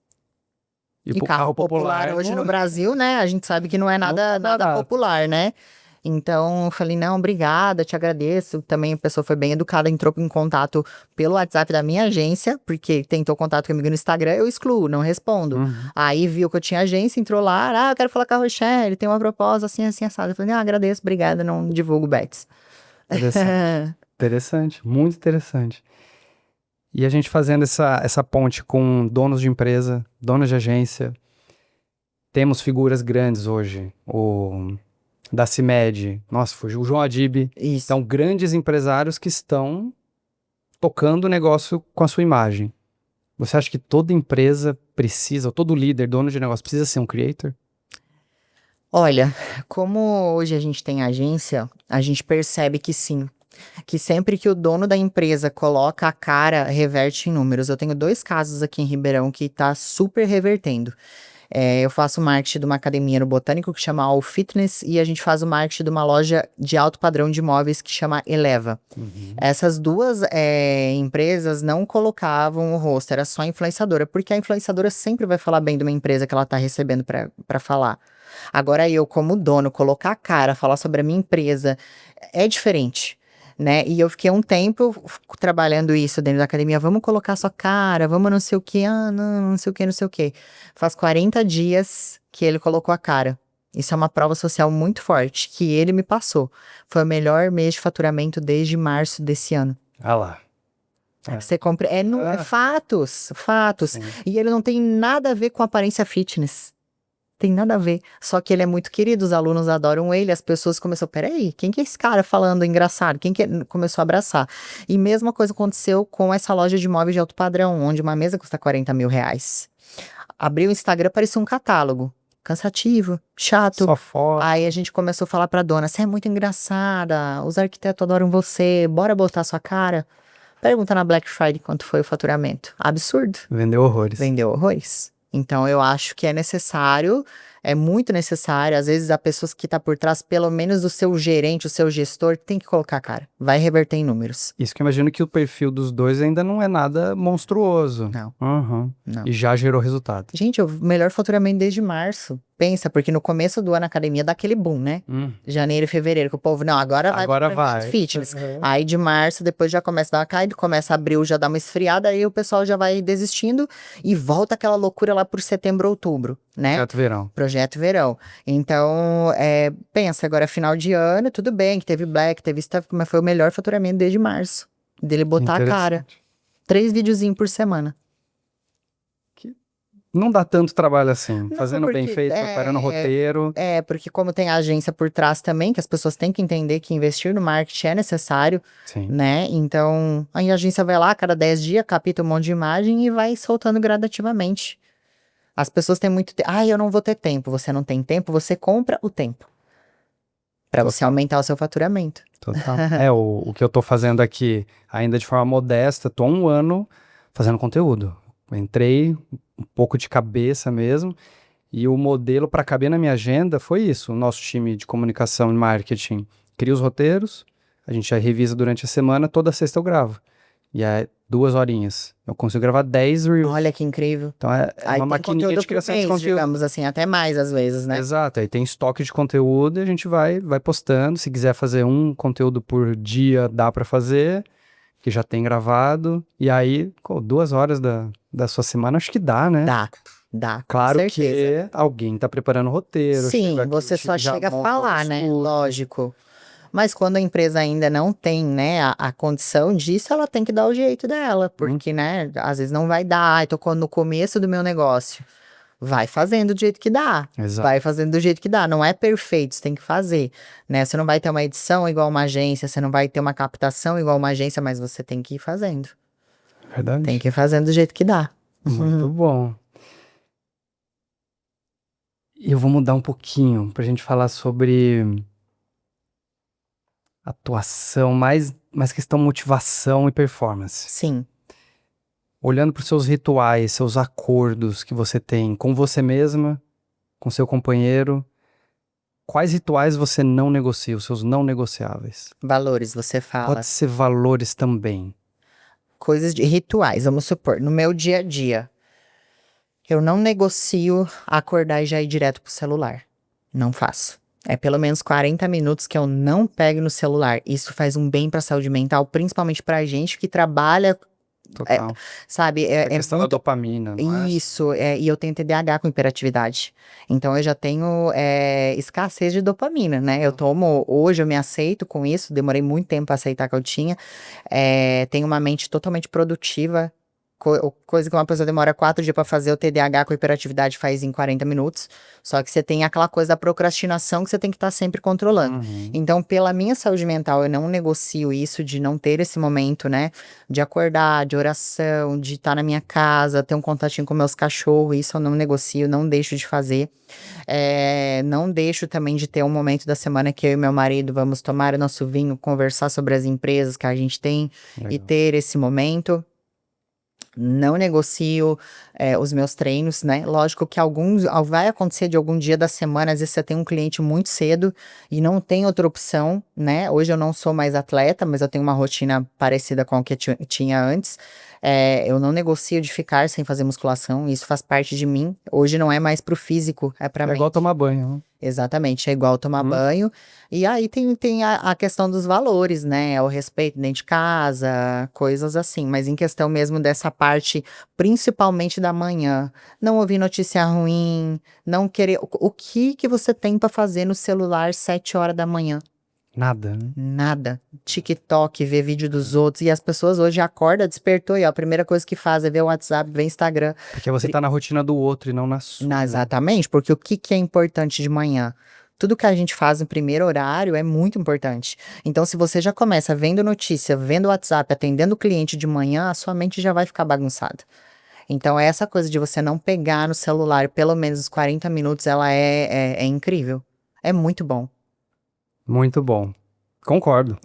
E E pro carro carro popular hoje no Brasil, né? A gente sabe que não é nada barato. popular, né? Então, eu falei, não, obrigada, te agradeço. Também a pessoa foi bem educada, entrou em contato pelo WhatsApp da minha agência, porque tentou contato comigo no Instagram, eu excluo, não respondo. Aí viu que eu tinha agência, entrou lá, eu quero falar com a Rochelle, tem uma proposta assim, assim, assada. Eu falei, agradeço, obrigada, não divulgo bets. Interessante. Interessante, muito interessante. E a gente fazendo essa ponte com donos de empresa, donos de agência, temos figuras grandes hoje, o da CIMED, nossa, fugiu o João Adib. Isso. São grandes empresários que estão tocando o negócio com a sua imagem. Você acha que toda empresa precisa, ou todo líder, dono de negócio, precisa ser um creator? Olha, como hoje a gente tem agência, a gente percebe que sim. Que sempre que o dono da empresa coloca a cara, reverte em números. Eu tenho 2 casos aqui em Ribeirão que tá super revertendo. Eu faço marketing de uma academia no Botânico que chama All Fitness e a gente faz o marketing de uma loja de alto padrão de imóveis que chama Eleva. Essas 2 empresas não colocavam o rosto, era só a influenciadora, porque a influenciadora sempre vai falar bem de uma empresa que ela tá recebendo pra falar. Agora eu, como dono, colocar a cara, falar sobre a minha empresa, é diferente. Né? E eu fiquei um tempo trabalhando isso dentro da academia. Vamos colocar sua cara, vamos não sei o que, não sei o que, não sei o que. Faz 40 dias que ele colocou a cara. Isso é uma prova social muito forte, que ele me passou. Foi o melhor mês de faturamento desde março desse ano. Ah lá. Você compra. Fatos, fatos. Sim. E ele não tem nada a ver com aparência fitness. Tem nada a ver. Só que ele é muito querido, os alunos adoram ele, as pessoas começaram, peraí, quem que é esse cara falando engraçado? Quem que é? Começou a abraçar. E mesma coisa aconteceu com essa loja de imóveis de alto padrão, onde uma mesa custa 40 mil reais. Abriu o Instagram, parecia um catálogo. Cansativo, chato. Só foto. Aí a gente começou a falar pra dona, você é muito engraçada, os arquitetos adoram você, bora botar sua cara. Pergunta na Black Friday quanto foi o faturamento. Absurdo. Vendeu horrores. Vendeu horrores. Então, eu acho que é necessário, é muito necessário. Às vezes, a pessoa que está por trás, pelo menos o seu gerente, o seu gestor, tem que colocar a cara. Vai reverter em números. Isso que eu imagino que o perfil dos dois ainda não é nada monstruoso. Não. Não. E já gerou resultado. Gente, o melhor faturamento desde março. Pensa, porque no começo do ano a academia dá aquele boom, né? Janeiro e fevereiro, que o povo, não, agora vai. Fitness. Aí de março, depois já começa a dar uma caída, começa abril, já dá uma esfriada, aí o pessoal já vai desistindo e volta aquela loucura lá por setembro, outubro, né? Projeto Verão. Então, pensa, agora final de ano, tudo bem, que teve Black, teve Stuff, mas foi o melhor faturamento desde março. Dele botar a cara. 3 videozinhos por semana. Não dá tanto trabalho assim, Não, fazendo bem feito, preparando roteiro. Porque como tem a agência por trás também, que as pessoas têm que entender que investir no marketing é necessário, né? Então, aí a agência vai lá, cada 10 dias, capta um monte de imagem e vai soltando gradativamente. As pessoas têm muito tempo. Eu não vou ter tempo. Você não tem tempo, você compra o tempo. Pra você aumentar o seu faturamento. Total. O que eu tô fazendo aqui, ainda de forma modesta, tô há 1 ano fazendo conteúdo. Entrei um pouco de cabeça mesmo, E o modelo para caber na minha agenda foi isso. O nosso time de comunicação e marketing cria os roteiros, a gente já revisa durante a semana, toda sexta eu gravo. E é 2 horinhas. Eu consigo gravar 10 Reels. Olha que incrível. Então é Aí uma tem maquininha conteúdo de por criação de mês, conteúdo. digamos assim, até mais às vezes, né? Exato, aí tem estoque de conteúdo e a gente vai postando. Se quiser fazer um conteúdo por dia, dá para fazer, que já tem gravado. E aí, 2 horas da sua semana, acho que dá, né? Dá, com Claro certeza. que alguém tá preparando o roteiro, chega Sim, aqui, você só já chega a monta o falar, né? discurso. Lógico. Mas quando a empresa ainda não tem, né, a condição disso, ela tem que dar o jeito dela, Hum, porque, né, às vezes não vai dar. Ai, tô no começo do meu negócio. Vai fazendo do jeito que dá. exato. Vai fazendo do jeito que dá. Não é perfeito, você tem que fazer, né? Você não vai ter uma edição igual uma agência, você não vai ter uma captação igual uma agência, mas você tem que ir fazendo. Verdade. Tem que ir fazendo do jeito que dá. Muito bom. E eu vou mudar um pouquinho pra gente falar sobre atuação, mais questão motivação e performance. Sim. Olhando para os seus rituais, seus acordos que você tem com você mesma, com seu companheiro, quais rituais você não negocia, os seus não negociáveis? Valores, você fala. Pode ser valores também. Coisas de rituais, vamos supor, no meu dia a dia. Eu não negocio acordar e já ir direto pro celular. Não faço. É pelo menos 40 minutos que eu não pego no celular. Isso faz um bem pra saúde mental, principalmente pra gente que trabalha, Total. sabe? É É questão da muito. dopamina, não é? Isso, e eu tenho TDAH com hiperatividade. Então eu já tenho escassez de dopamina, né? Eu tomo, hoje eu me aceito com isso, demorei muito tempo pra aceitar que eu tinha. Tenho uma mente totalmente produtiva. Coisa que uma pessoa demora 4 dias pra fazer, o TDAH com hiperatividade faz em 40 minutos. Só que você tem aquela coisa da procrastinação que você tem que estar sempre controlando. Uhum. Então, pela minha saúde mental, eu não negocio isso de não ter esse momento, né? De acordar, de oração, de estar na minha casa, ter um contatinho com meus cachorros. Isso eu não negocio, não deixo de fazer. Não deixo também de ter um momento da semana que eu e meu marido vamos tomar o nosso vinho, conversar sobre as empresas que a gente tem e Legal. ter esse momento. Não negocio os meus treinos, né? Lógico que vai acontecer de algum dia da semana, às vezes você tem um cliente muito cedo e não tem outra opção, né? Hoje eu não sou mais atleta, mas eu tenho uma rotina parecida com a que eu tinha antes. Eu não negocio de ficar sem fazer musculação, isso faz parte de mim. Hoje não é mais pro físico, é pra É mente. igual tomar banho, né? Exatamente, é igual tomar banho. E aí tem a questão dos valores, né? O respeito dentro de casa, coisas assim. Mas em questão mesmo dessa parte, principalmente da manhã, não ouvir notícia ruim, não querer. O que você tem pra fazer no celular 7 horas da manhã? Nada, né? Nada. TikTok, ver vídeo dos outros. E as pessoas hoje acordam, despertou e ó, a primeira coisa que faz é ver o WhatsApp, ver Instagram. Porque você tá na rotina do outro e não na sua. né? Exatamente, porque o que é importante de manhã? Tudo que a gente faz no primeiro horário é muito importante. Então, se você já começa vendo notícia, vendo WhatsApp, atendendo o cliente de manhã, a sua mente já vai ficar bagunçada. Então, essa coisa de você não pegar no celular pelo menos os 40 minutos, ela é incrível. É muito bom. Muito bom. Concordo.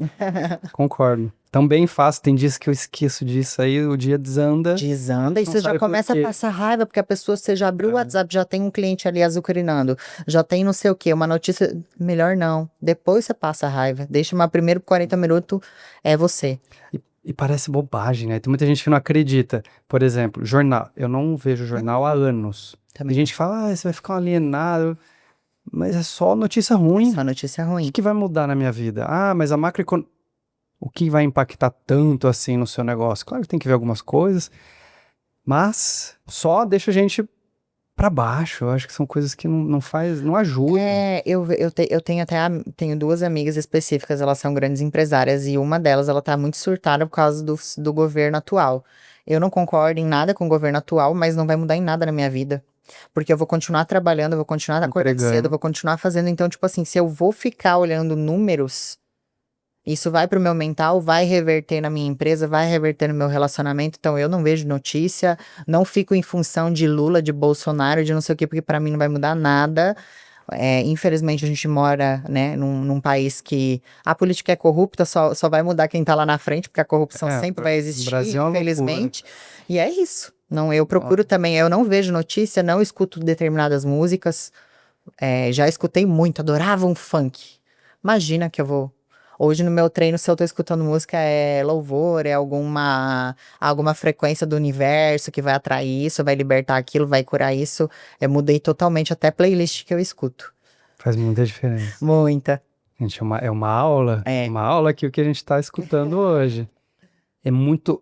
Concordo. Também faço, tem dias que eu esqueço disso aí, o dia desanda. Desanda e Não você já sabe por começa a quê. passar raiva, porque a pessoa, você já abriu o WhatsApp, já tem um cliente ali azucrinando, já tem não sei o quê, uma notícia. Melhor não. Depois você passa a raiva. Deixa mas primeiro 40 minutos é você. E parece bobagem, né? Tem muita gente que não acredita. Por exemplo, jornal. Eu não vejo jornal há anos. Tem Também gente que fala, você vai ficar um alienado. Mas é só notícia ruim. só notícia O ruim. que vai mudar na minha vida? Ah, mas a macroeconomia. O que vai impactar tanto assim no seu negócio? Claro que tem que ver algumas coisas, mas só deixa a gente pra baixo. Eu acho que são coisas que não ajudam. Eu tenho tenho 2 amigas específicas, elas são grandes empresárias, e uma delas, ela tá muito surtada por causa do governo atual. Eu não concordo em nada com o governo atual, mas não vai mudar em nada na minha vida. Porque eu vou continuar trabalhando, eu vou continuar acordando Entregando. cedo, eu vou continuar fazendo. Então, tipo assim, se eu vou ficar olhando números, isso vai pro meu mental, vai reverter na minha empresa, vai reverter no meu relacionamento. Então, eu não vejo notícia, não fico em função de Lula, de Bolsonaro, de não sei o quê, porque pra mim não vai mudar nada. Infelizmente, a gente mora, né, num país que a política é corrupta, só vai mudar quem tá lá na frente, porque a corrupção sempre vai O existir, Brasil é uma loucura. infelizmente. E é isso. Não, eu procuro também, eu não vejo notícia, não escuto determinadas músicas. Já escutei muito, adorava um funk. Imagina que eu vou. Hoje no meu treino, se eu tô escutando música, é louvor, é alguma frequência do universo que vai atrair isso, vai libertar aquilo, vai curar isso. Eu mudei totalmente até a playlist que eu escuto. Faz muita diferença. Muita. Gente, é É, uma aula aqui o que a gente tá escutando hoje. É muito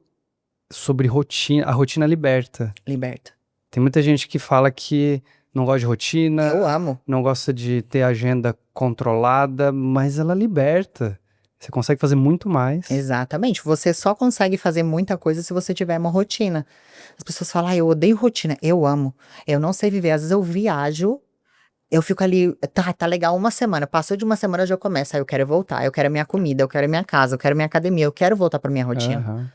sobre rotina, a rotina liberta. liberta. Tem muita gente que fala que não gosta de rotina, Eu amo. não gosta de ter agenda controlada, mas ela liberta. Você consegue fazer muito mais. Exatamente. Você só consegue fazer muita coisa se você tiver uma rotina. As pessoas falam, eu odeio rotina. Eu amo. Eu não sei viver. Às vezes eu viajo, eu fico ali, tá legal uma semana. Passou de uma semana, eu já começo. Aí eu quero voltar. Eu quero minha comida, eu quero minha casa, eu quero minha academia. Eu quero voltar pra minha rotina. Aham.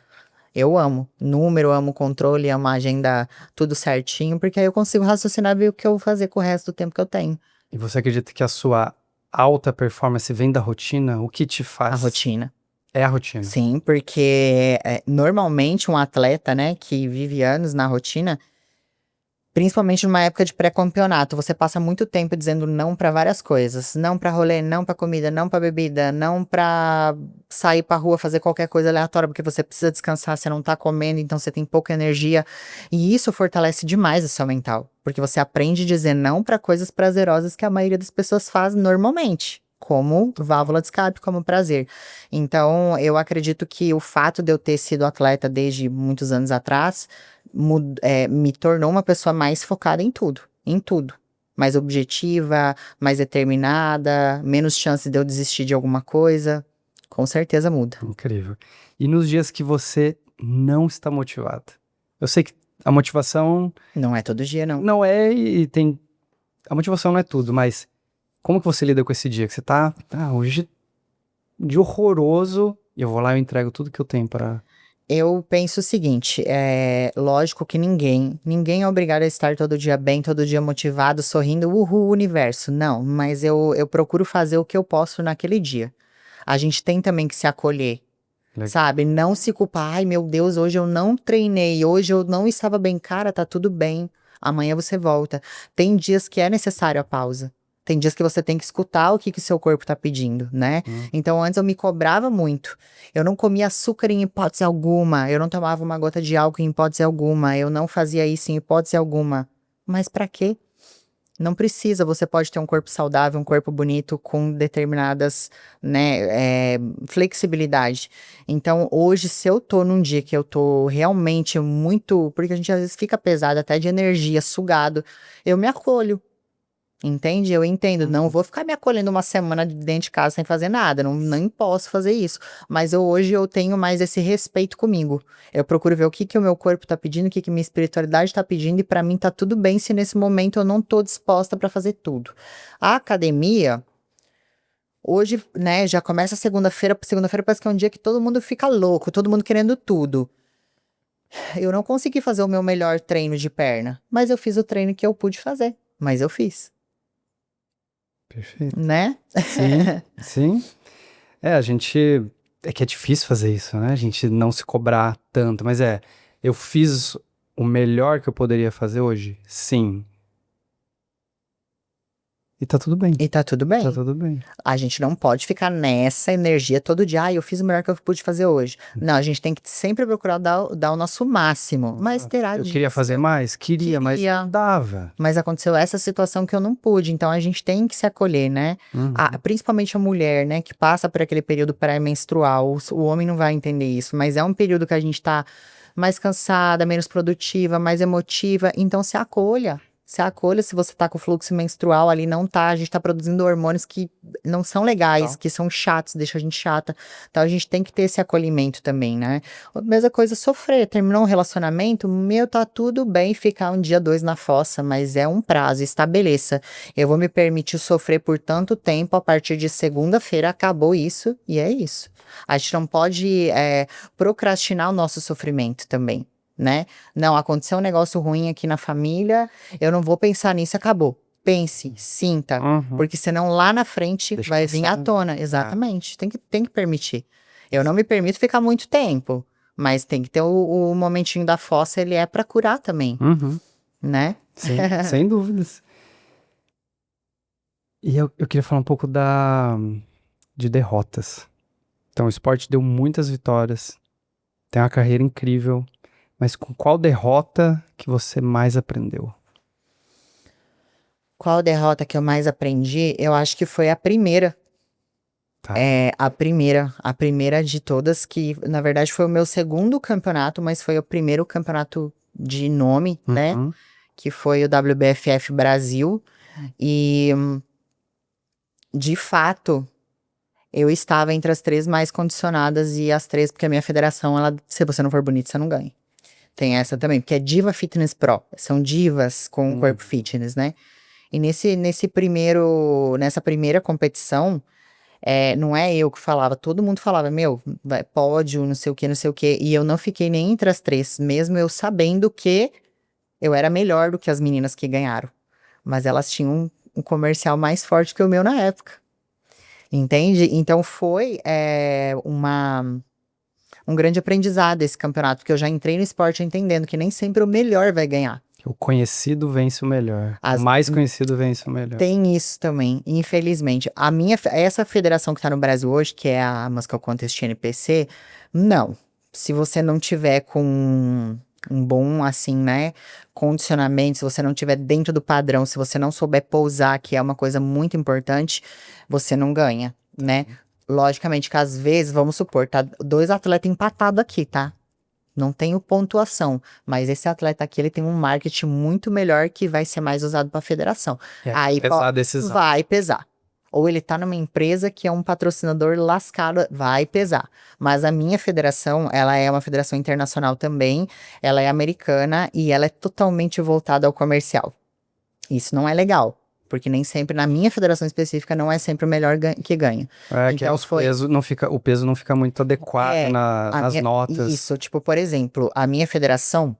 Eu amo número, amo controle, amo a agenda, tudo certinho, porque aí eu consigo raciocinar e ver o que eu vou fazer com o resto do tempo que eu tenho. E você acredita que a sua alta performance vem da rotina? O que te A faz? rotina. É a rotina. Sim, porque normalmente um atleta, né, que vive anos na rotina, principalmente numa época de pré-campeonato, você passa muito tempo dizendo não pra várias coisas. Não pra rolê, não pra comida, não pra bebida, não pra sair pra rua fazer qualquer coisa aleatória, porque você precisa descansar, você não tá comendo, então você tem pouca energia. E isso fortalece demais o seu mental, porque você aprende a dizer não pra coisas prazerosas que a maioria das pessoas faz normalmente. Como válvula de escape, como prazer. Então, eu acredito que o fato de eu ter sido atleta desde muitos anos atrás me tornou uma pessoa mais focada em tudo, em tudo. Mais objetiva, mais determinada, menos chance de eu desistir de alguma coisa. Com certeza muda. Incrível. E nos dias que você não está motivada? Eu sei que a motivação Não é todo dia, não. não é e tem. A motivação não é tudo, mas como que você lida com esse dia que você tá. Hoje, dia horroroso, e eu vou lá e eu entrego tudo que eu tenho pra. Eu penso o seguinte, lógico que ninguém é obrigado a estar todo dia bem, todo dia motivado, sorrindo, uhul, universo. Não, mas eu procuro fazer o que eu posso naquele dia. A gente tem também que se acolher, sabe? Não se culpar, ai meu Deus, hoje eu não treinei, hoje eu não estava bem. Cara, tá tudo bem, amanhã você volta. Tem dias que é necessário a pausa. Tem dias que você tem que escutar o que que o seu corpo tá pedindo, né? Então antes eu me cobrava muito. Eu não comia açúcar em hipótese alguma, eu não tomava uma gota de álcool em hipótese alguma, eu não fazia isso em hipótese alguma. Mas pra quê? Não precisa, você pode ter um corpo saudável, um corpo bonito com determinadas, né, flexibilidade. Então, hoje, se eu tô num dia que eu tô realmente muito, porque a gente às vezes fica pesado até de energia, sugado, eu me acolho. Entende? Eu entendo. Não vou ficar me acolhendo uma semana dentro de casa sem fazer nada. Não, nem posso fazer isso. Mas hoje eu tenho mais esse respeito comigo. Eu procuro ver o que que o meu corpo tá pedindo, o que que minha espiritualidade tá pedindo, e pra mim tá tudo bem se nesse momento eu não tô disposta pra fazer tudo. A academia, hoje, né, já começa segunda-feira. Segunda-feira parece que é um dia que todo mundo fica louco, todo mundo querendo tudo. Eu não consegui fazer o meu melhor treino de perna, mas eu fiz o treino que eu pude fazer. Mas eu fiz. Perfeito. Né? Sim, sim. A gente. É que é difícil fazer isso, né? A gente não se cobrar tanto. Mas eu fiz o melhor que eu poderia fazer hoje? Sim. E tá tudo bem. E tá tudo Tá bem. tudo bem. A gente não pode ficar nessa energia todo dia. Eu fiz o melhor que eu pude fazer hoje. Não, a gente tem que sempre procurar dar o nosso máximo. Mas terá Eu dias. queria fazer mais? Queria, mas não dava. Mas aconteceu essa situação que eu não pude. Então a gente tem que se acolher, né? Principalmente a mulher, né? Que passa por aquele período pré-menstrual. O homem não vai entender isso. Mas é um período que a gente tá mais cansada, menos produtiva, mais emotiva. Então se acolha. Se acolha se você tá com fluxo menstrual ali, não tá. A gente tá produzindo hormônios que não são legais, que são chatos, deixam a gente chata. Então a gente tem que ter esse acolhimento também, né? A mesma coisa, sofrer. Terminou um relacionamento, meu, tá tudo bem ficar um dia, dois na fossa, mas é um prazo, estabeleça. Eu vou me permitir sofrer por tanto tempo, a partir de segunda-feira acabou isso, e é isso. A gente não pode procrastinar o nosso sofrimento também. Né? Não, aconteceu um negócio ruim aqui na família, eu não vou pensar nisso, acabou. Pense, sinta, porque senão lá na frente vai vir à tona. Exatamente, tem que permitir. Eu não me permito ficar muito tempo, Mas tem que ter o momentinho da fossa, ele é pra curar também, né? Sim, sem dúvidas. E eu queria falar um pouco de derrotas. Então, o esporte deu muitas vitórias, tem uma carreira incrível, mas com qual derrota que você mais aprendeu? Qual derrota que eu mais aprendi? Eu acho que foi a primeira. Tá. A primeira de todas, que na verdade foi o meu segundo campeonato, mas foi o primeiro campeonato de nome, né? Que foi o WBFF Brasil. E, de fato, eu estava entre as 3 mais condicionadas e as 3, porque a minha federação, ela, se você não for bonito, você não ganha. Tem essa também, porque é Diva Fitness Pro. São divas com corpo fitness, né? E nessa primeira competição, não é eu que falava, todo mundo falava, meu, pódio, não sei o que, não sei o que. E eu não fiquei nem entre as 3, mesmo eu sabendo que eu era melhor do que as meninas que ganharam. Mas elas tinham um comercial mais forte que o meu na época. Entende? Então foi um grande aprendizado esse campeonato, porque eu já entrei no esporte entendendo que nem sempre o melhor vai ganhar. O conhecido vence o melhor. O mais conhecido vence o melhor. Tem isso também, infelizmente. Essa federação que tá no Brasil hoje, que é a Muscle Contest NPC, não. Se você não tiver com um bom, assim, né, condicionamento, se você não tiver dentro do padrão, se você não souber pousar, que é uma coisa muito importante, você não ganha, né? Logicamente que às vezes, vamos supor, tá 2 atletas empatados aqui, tá? Não tenho pontuação, mas esse atleta aqui, ele tem um marketing muito melhor que vai ser mais usado para a federação. Aí pesar a decisão. vai pesar. Ou ele tá numa empresa que é um patrocinador lascado, vai pesar. Mas a minha federação, ela é uma federação internacional também, ela é americana e ela é totalmente voltada ao comercial. Isso não é legal. Porque nem sempre, na minha federação específica, não é sempre o melhor que ganha. Então o peso não fica muito adequado nas notas. Isso, tipo, por exemplo, a minha federação,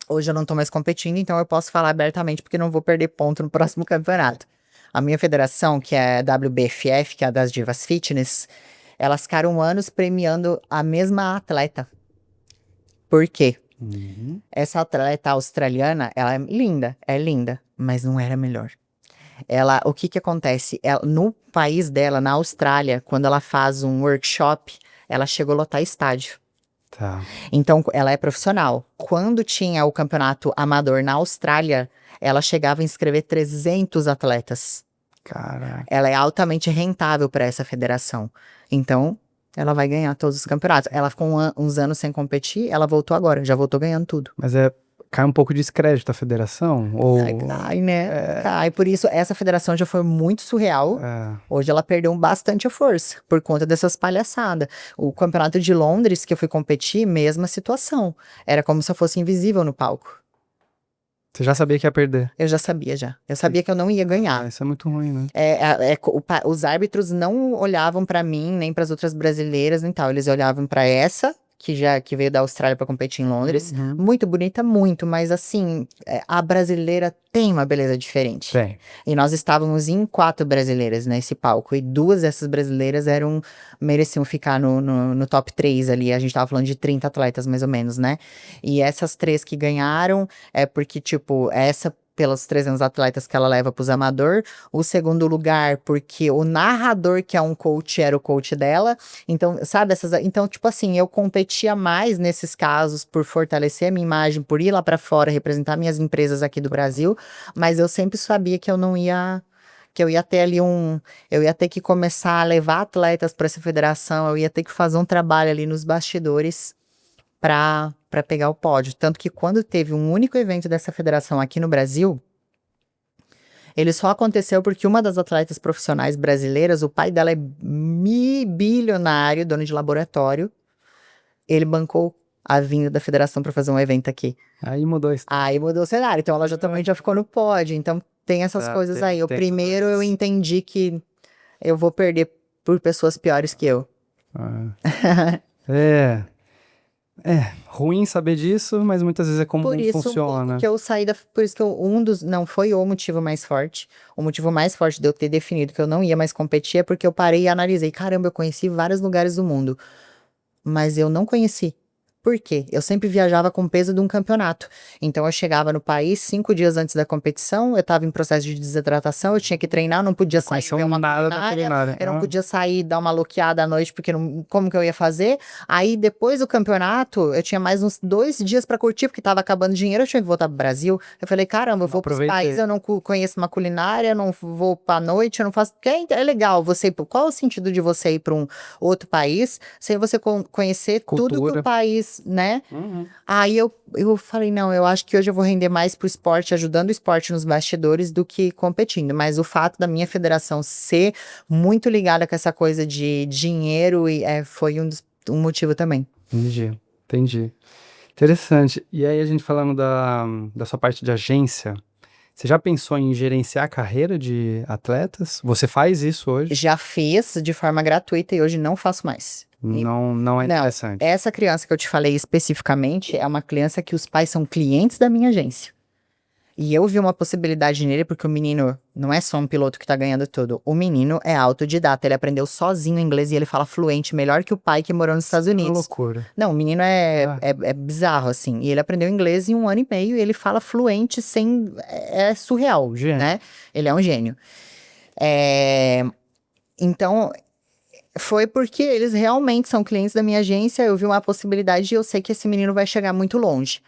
hoje eu não tô mais competindo, então eu posso falar abertamente, porque não vou perder ponto no próximo campeonato. A minha federação, que é a WBFF, que é a das Divas Fitness, elas ficaram anos premiando a mesma atleta. Por quê? Essa atleta australiana, ela é linda, mas não era melhor. O que acontece? No país dela, na Austrália, quando ela faz um workshop, ela chegou a lotar estádio. Tá. Então, ela é profissional. Quando tinha o campeonato amador na Austrália, ela chegava a inscrever 300 atletas. Caraca. Ela é altamente rentável para essa federação. Então, ela vai ganhar todos os campeonatos. Ela ficou uns anos sem competir, ela voltou agora, já voltou ganhando tudo. Mas cai um pouco de descrédito a federação? Ou... Cai, né? Cai. Por isso, essa federação já foi muito surreal. Hoje ela perdeu bastante a força, por conta dessas palhaçadas. O campeonato de Londres, que eu fui competir, mesma situação. Era como se eu fosse invisível no palco. Você já sabia que ia perder? Eu já sabia, já. Eu sabia que eu não ia ganhar. Isso é muito ruim, né? Os árbitros não olhavam pra mim, nem pras outras brasileiras, nem tal. Eles olhavam pra essa, que veio da Austrália pra competir em Londres. Muito bonita, muito, mas assim, a brasileira tem uma beleza diferente. Tem. E nós estávamos em 4 brasileiras nesse palco, e 2 dessas brasileiras mereciam ficar no top 3 ali. A gente tava falando de 30 atletas, mais ou menos, né? E essas 3 que ganharam, porque, tipo, essa pelos 300 atletas que ela leva pros amador, o segundo lugar porque o narrador, que é um coach, era o coach dela, então, sabe, então, tipo assim, eu competia mais nesses casos por fortalecer a minha imagem, por ir lá pra fora, representar minhas empresas aqui do Brasil, mas eu sempre sabia que eu não ia, que eu ia ter ali eu ia ter que começar a levar atletas para essa federação, eu ia ter que fazer um trabalho ali nos bastidores para pegar o pódio. Tanto que quando teve um único evento dessa federação aqui no Brasil, ele só aconteceu porque uma das atletas profissionais brasileiras, o pai dela é bilionário, dono de laboratório, ele bancou a vinda da federação para fazer um evento aqui. Aí mudou isso. Aí mudou o cenário, então ela também já ficou no pódio, então tem essas coisas aí. Primeiro eu entendi que eu vou perder por pessoas piores que eu. Ruim saber disso, mas muitas vezes é como funciona. Que eu saí por isso que não foi o motivo mais forte. O motivo mais forte de eu ter definido que eu não ia mais competir é porque eu parei e analisei. Caramba, eu conheci vários lugares do mundo. mas eu não conheci. Por quê? Eu sempre viajava com o peso de um campeonato. Então eu chegava no país 5 dias antes da competição, eu estava em processo de desidratação, eu tinha que treinar, não podia sair ver uma nada da culinária, culinária. eu não podia sair dar uma loqueada à noite, porque não, como que eu ia fazer? Aí depois do campeonato, eu tinha mais uns 2 dias para curtir, porque tava acabando o dinheiro, eu tinha que voltar pro Brasil. Eu falei, caramba, eu vou pros aproveitei. países, eu não conheço uma culinária, não vou pra noite, eu não faço. Porque é legal você ir qual o sentido de você ir para um outro país sem você conhecer tudo que Cultura. o país, né? Aí eu falei, não, eu acho que hoje eu vou render mais pro esporte, ajudando o esporte nos bastidores do que competindo. Mas o fato da minha federação ser muito ligada com essa coisa de dinheiro foi um motivo também. Entendi. Interessante. E aí, a gente falando da sua parte de agência, você já pensou em gerenciar a carreira de atletas? Você faz isso hoje? Já fiz de forma gratuita e hoje não faço mais. Não é interessante. Essa criança que eu te falei especificamente é uma criança que os pais são clientes da minha agência. E eu vi uma possibilidade nele, porque o menino não é só um piloto que tá ganhando tudo. O menino é autodidata, ele aprendeu sozinho inglês e ele fala fluente, melhor que o pai que morou nos Estados Uma Unidos. loucura. Não, o menino é bizarro, assim. E ele aprendeu inglês em 1 ano e meio e ele fala fluente sem. É surreal, Gênio. né? Ele é um gênio. Então, foi porque eles realmente são clientes da minha agência, eu vi uma possibilidade e eu sei que esse menino vai chegar muito longe.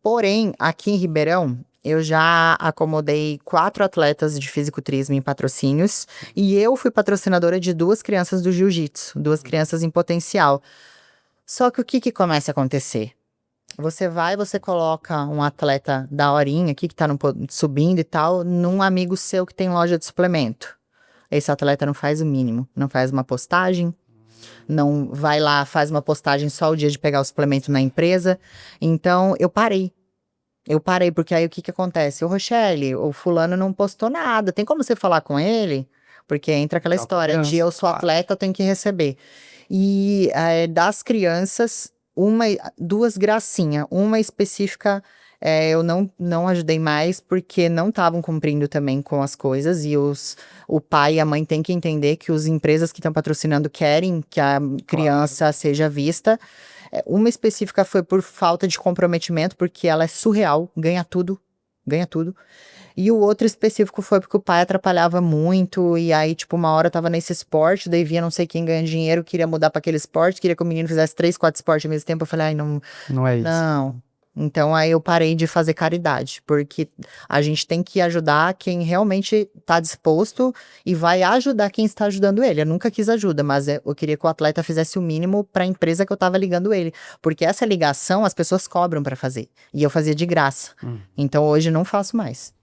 Porém, aqui em Ribeirão, eu já acomodei 4 atletas de fisiculturismo em patrocínios e eu fui patrocinadora de 2 crianças do jiu-jitsu, 2 crianças em potencial. Só que o que começa a acontecer? Você coloca um atleta da horinha aqui, que tá subindo e tal, num amigo seu que tem loja de suplemento. Esse atleta não faz o mínimo, não faz uma postagem, não vai lá, faz uma postagem só o dia de pegar o suplemento na empresa. Então, eu parei. Porque aí o que acontece? O Rochelle, o fulano não postou nada. Tem como você falar com ele? Porque entra aquela história de eu sou atleta, eu tenho que receber. E das crianças, 2 gracinha. Uma específica, eu não ajudei mais porque não estavam cumprindo também com as coisas. E o pai e a mãe têm que entender que as empresas que estão patrocinando querem que a criança seja vista. Uma específica foi por falta de comprometimento, porque ela é surreal, ganha tudo. E o outro específico foi porque o pai atrapalhava muito, e aí, tipo, uma hora eu tava nesse esporte, daí via não sei quem ganha dinheiro, queria mudar pra aquele esporte, queria que o menino fizesse 3, 4 esportes ao mesmo tempo. Eu falei, ai, não. Não é isso. Não. Então aí eu parei de fazer caridade, porque a gente tem que ajudar quem realmente tá disposto e vai ajudar quem está ajudando ele. Eu nunca quis ajuda, mas eu queria que o atleta fizesse o mínimo para a empresa que eu tava ligando ele, porque essa ligação as pessoas cobram para fazer, e eu fazia de graça. Então hoje não faço mais.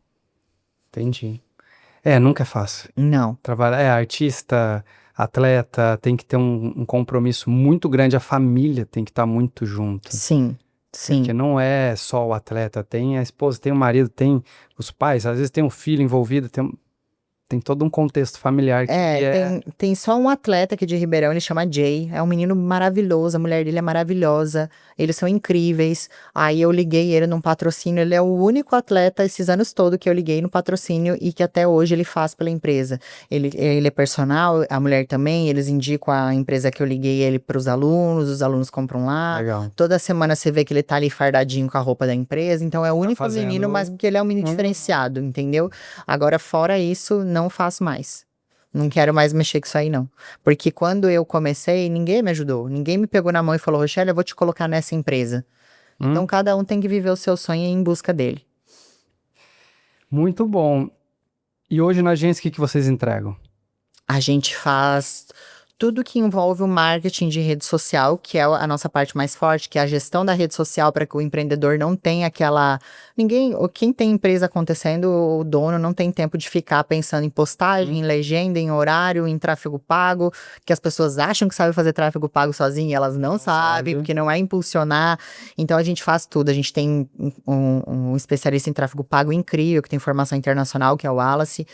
Entendi. Nunca é fácil. Não. Trabalhar, artista, atleta, tem que ter um compromisso muito grande, a família tem que estar muito junto. Sim. Porque não é só o atleta, tem a esposa, tem o marido, tem os pais, às vezes tem um filho envolvido, tem todo um contexto familiar que tem só um atleta aqui de Ribeirão, ele chama Jay, é um menino maravilhoso, a mulher dele é maravilhosa, eles são incríveis. Aí eu liguei ele num patrocínio, ele é o único atleta esses anos todos que eu liguei no patrocínio e que até hoje ele faz pela empresa. Ele é personal, a mulher também, eles indicam a empresa que eu liguei ele pros alunos, os alunos compram lá. Legal. Toda semana você vê que ele tá ali fardadinho com a roupa da empresa, então é o único menino, mas porque ele é um menino diferenciado, entendeu? Agora, fora isso, não faço mais. Não quero mais mexer com isso aí, não. Porque quando eu comecei, ninguém me ajudou. Ninguém me pegou na mão e falou, Rochelle, eu vou te colocar nessa empresa. Então, cada um tem que viver o seu sonho e ir em busca dele. Muito bom. E hoje na agência, o que vocês entregam? A gente faz tudo que envolve o marketing de rede social, que é a nossa parte mais forte, que é a gestão da rede social para que o empreendedor não tenha aquela... Quem tem empresa acontecendo, o dono não tem tempo de ficar pensando em postagem, em legenda, em horário, em tráfego pago, que as pessoas acham que sabem fazer tráfego pago sozinho e elas não sabem, porque não é impulsionar. Então a gente faz tudo. A gente tem um especialista em tráfego pago incrível, que tem formação internacional, que é o Wallace.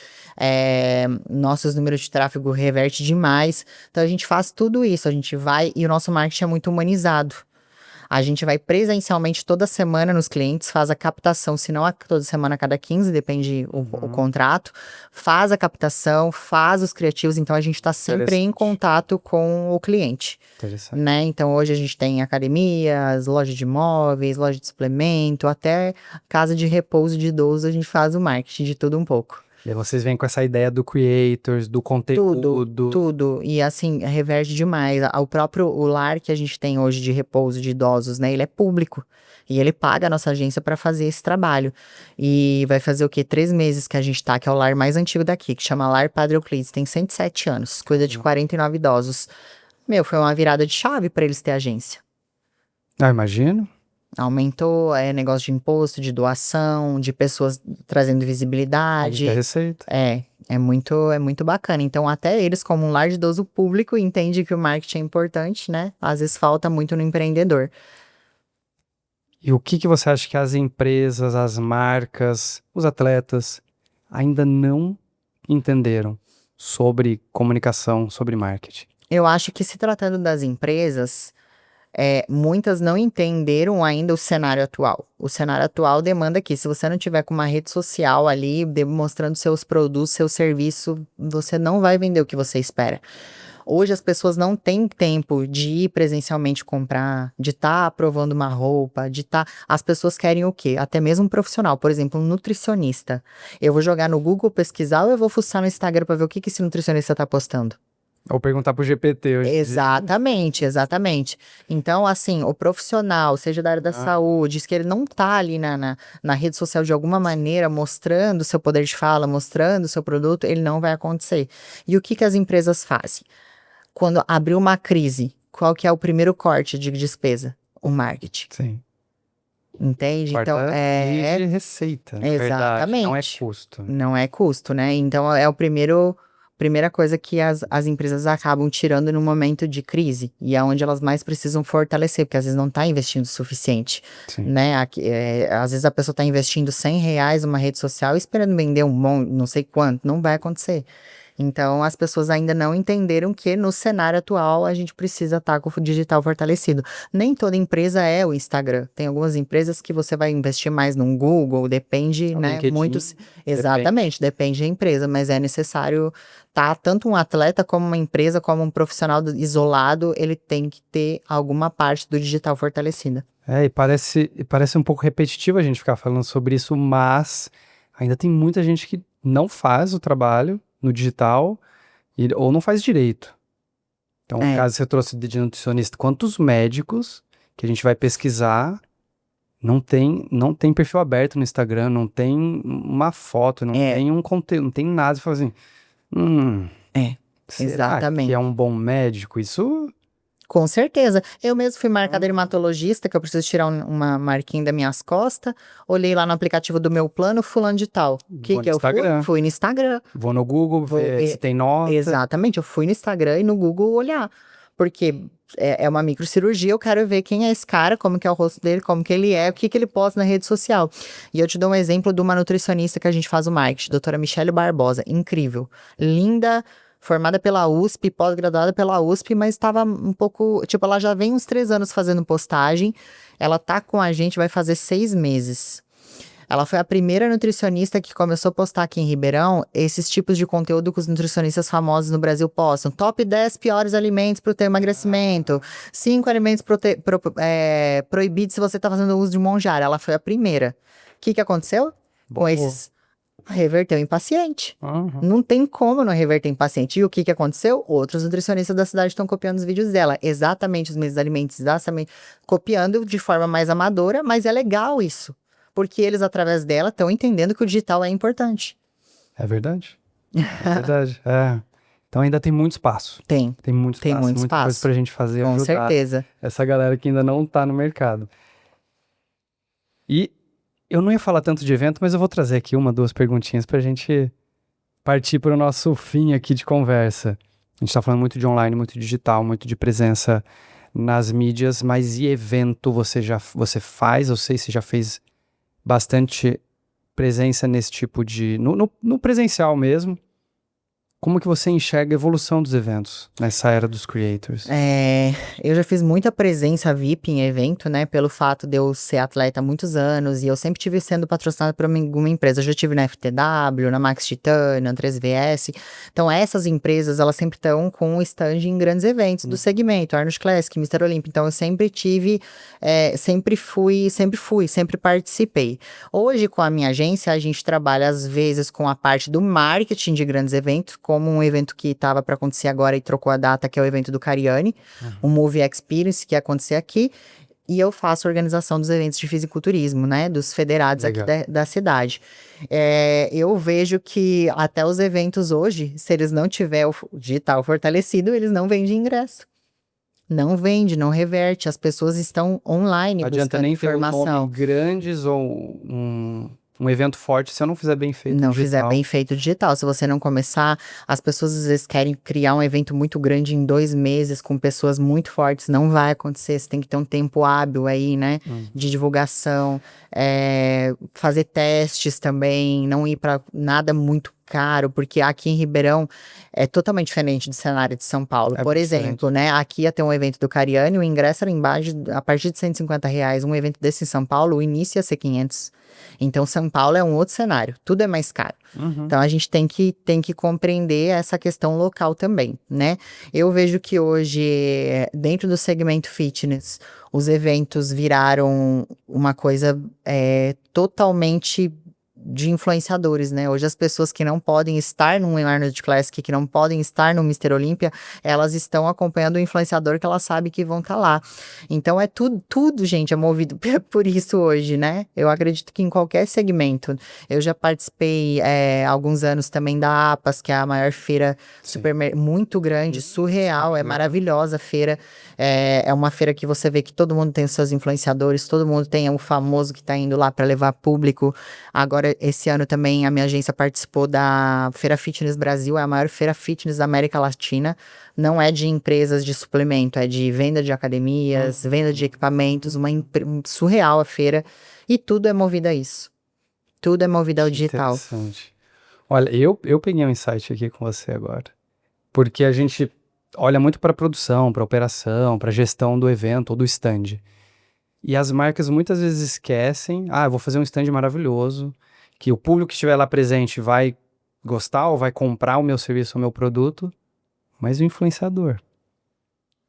Nossos números de tráfego reverte demais. Então a gente faz tudo isso, a gente vai e o nosso marketing é muito humanizado. A gente vai presencialmente toda semana nos clientes, faz a captação, se não toda semana, a cada 15, depende o contrato, faz a captação, faz os criativos, então a gente está sempre em contato com o cliente. Interessante. Né? Então hoje a gente tem academias, loja de imóveis, loja de suplemento, até casa de repouso de idoso, a gente faz o marketing de tudo um pouco. E aí vocês vêm com essa ideia do creators, do conteúdo. Tudo. E assim, reverge demais. O lar que a gente tem hoje de repouso de idosos, né? Ele é público. E ele paga a nossa agência para fazer esse trabalho. E vai fazer o quê? 3 meses que a gente tá, que é o lar mais antigo daqui, que chama Lar Padre Euclides. Tem 107 anos, cuida de 49 idosos. Meu, foi uma virada de chave para eles ter agência. Ah, imagino. Aumentou negócio de imposto, de doação, de pessoas trazendo visibilidade. Muita receita. É muito bacana. Então, até eles, como um lar de idoso público, entendem que o marketing é importante, né? Às vezes falta muito no empreendedor. E o que você acha que as empresas, as marcas, os atletas ainda não entenderam sobre comunicação, sobre marketing? Eu acho que se tratando das empresas, muitas não entenderam ainda o cenário atual. O cenário atual demanda que, se você não tiver com uma rede social ali, demonstrando seus produtos, seu serviço, você não vai vender o que você espera. Hoje as pessoas não têm tempo de ir presencialmente comprar, de estar provando uma roupa, As pessoas querem o quê? Até mesmo um profissional, por exemplo, um nutricionista. Eu vou jogar no Google pesquisar ou eu vou fuçar no Instagram para ver o que esse nutricionista tá postando? Ou perguntar pro GPT hoje. Exatamente. Então, assim, o profissional, seja da área da saúde, diz que ele não tá ali na rede social de alguma maneira mostrando seu poder de fala, mostrando seu produto, ele não vai acontecer. E o que as empresas fazem? Quando abriu uma crise, qual que é o primeiro corte de despesa? O marketing. Sim. Entende? Quarta Então, de receita. Exatamente. Verdade, não é custo. Não é custo, né? Então, é primeira coisa que as empresas acabam tirando no momento de crise. E é onde elas mais precisam fortalecer, porque às vezes não está investindo o suficiente. Sim. Né? Às vezes a pessoa está investindo R$100 numa rede social esperando vender não sei quanto. Não vai acontecer. Então, as pessoas ainda não entenderam que no cenário atual a gente precisa estar com o digital fortalecido. Nem toda empresa é o Instagram. Tem algumas empresas que você vai investir mais no Google, depende, né? LinkedIn, Exatamente, depende da empresa, mas é necessário tanto um atleta como uma empresa, como um profissional isolado, ele tem que ter alguma parte do digital fortalecida. E parece um pouco repetitivo a gente ficar falando sobre isso, mas ainda tem muita gente que não faz o trabalho no digital ou não faz direito. Então, caso você trouxe de nutricionista, quantos médicos que a gente vai pesquisar não tem perfil aberto no Instagram, não tem uma foto, não tem um conteúdo, não tem nada. Você fala assim, exatamente. Será que é um bom médico? Isso... Com certeza. Eu mesmo fui marcar dermatologista, que eu preciso tirar uma marquinha das minhas costas. Olhei lá no aplicativo do meu plano, fulano de tal. O que eu fui? Fui no Instagram. Vou no Google, ver se tem nota. Exatamente, eu fui no Instagram e no Google olhar. Porque é uma microcirurgia, eu quero ver quem é esse cara, como que é o rosto dele, como que ele é, o que ele posta na rede social. E eu te dou um exemplo de uma nutricionista que a gente faz o marketing, doutora Michele Barbosa. Incrível. Linda, formada pela USP, pós-graduada pela USP, mas estava um pouco... Tipo, ela já vem uns 3 anos fazendo postagem. Ela tá com a gente, vai fazer 6 meses. Ela foi a primeira nutricionista que começou a postar aqui em Ribeirão esses tipos de conteúdo que os nutricionistas famosos no Brasil postam. Top 10 piores alimentos para o teu emagrecimento. 5 alimentos proibidos se você está fazendo uso de monjara. Ela foi a primeira. O que aconteceu com esses? Reverteu em paciente. Não tem como não reverter em paciente. E o que aconteceu? Outros nutricionistas da cidade estão copiando os vídeos dela. Exatamente os mesmos alimentos, exatamente. Copiando de forma mais amadora, mas é legal isso. Porque eles, através dela, estão entendendo que o digital é importante. É verdade. É verdade. Então ainda tem muito espaço. Tem muito espaço. Muita coisa pra gente fazer. Com certeza. Essa galera que ainda não tá no mercado. E eu não ia falar tanto de evento, mas eu vou trazer aqui 2 perguntinhas pra gente partir para o nosso fim aqui de conversa. A gente tá falando muito de online, muito digital, muito de presença nas mídias, mas e evento você faz? Eu sei se já fez bastante presença nesse tipo de... No presencial mesmo. Como que você enxerga a evolução dos eventos nessa era dos creators? Eu já fiz muita presença VIP em evento, né? Pelo fato de eu ser atleta há muitos anos e eu sempre tive sendo patrocinado por alguma empresa. Eu já tive na FTW, na Max Titânio, na 3VS. Então, essas empresas, elas sempre estão com stand em grandes eventos do segmento, Arnold Classic, Mr. Olympia. Então, eu sempre tive, sempre participei. Hoje, com a minha agência, a gente trabalha, às vezes, com a parte do marketing de grandes eventos, como um evento que estava para acontecer agora e trocou a data, que é o evento do Cariani, o Movie Experience, que ia acontecer aqui, e eu faço a organização dos eventos de fisiculturismo, né, dos federados Legal. aqui da cidade. Eu vejo que até os eventos hoje, se eles não tiver o digital fortalecido, eles não vendem ingresso. Não vende, não reverte, as pessoas estão online Não adianta buscando nem ter informação. nome grandes ou um evento forte se eu não fizer bem feito Não digital. fizer bem feito digital. Se você não começar, as pessoas às vezes querem criar um evento muito grande em 2 meses, com pessoas muito fortes, não vai acontecer. Você tem que ter um tempo hábil aí, né, de divulgação, fazer testes também, não ir para nada muito caro, porque aqui em Ribeirão é totalmente diferente do cenário de São Paulo. É Por muito exemplo, né, aqui ia ter um evento do Cariani, o ingresso era embaixo, a partir de R$ 150. Um evento desse em São Paulo, o início ia ser 500. Então, São Paulo é um outro cenário, tudo é mais caro. Então, a gente tem que compreender essa questão local também, né? Eu vejo que hoje, dentro do segmento fitness, os eventos viraram uma coisa totalmente de influenciadores, né? Hoje as pessoas que não podem estar num Arnold Classic, que não podem estar no Mr. Olympia, elas estão acompanhando o influenciador que elas sabem que vão estar lá. Então tudo, gente, é movido por isso hoje, né? Eu acredito que em qualquer segmento. Eu já participei há alguns anos também da APAS, que é a maior feira muito grande, surreal, é maravilhosa a feira. É uma feira que você vê que todo mundo tem os seus influenciadores, todo mundo tem o famoso que tá indo lá para levar público. Agora, esse ano também a minha agência participou da Feira Fitness Brasil, é a maior feira fitness da América Latina. Não é de empresas de suplemento, é de venda de academias, venda de equipamentos, surreal a feira. E tudo é movido a isso. Tudo é movido ao digital. Interessante. Olha, eu peguei um insight aqui com você agora. Porque a gente olha muito para a produção, para a operação, para a gestão do evento ou do stand. E as marcas muitas vezes esquecem, eu vou fazer um stand maravilhoso, que o público que estiver lá presente vai gostar ou vai comprar o meu serviço ou o meu produto, mas o influenciador.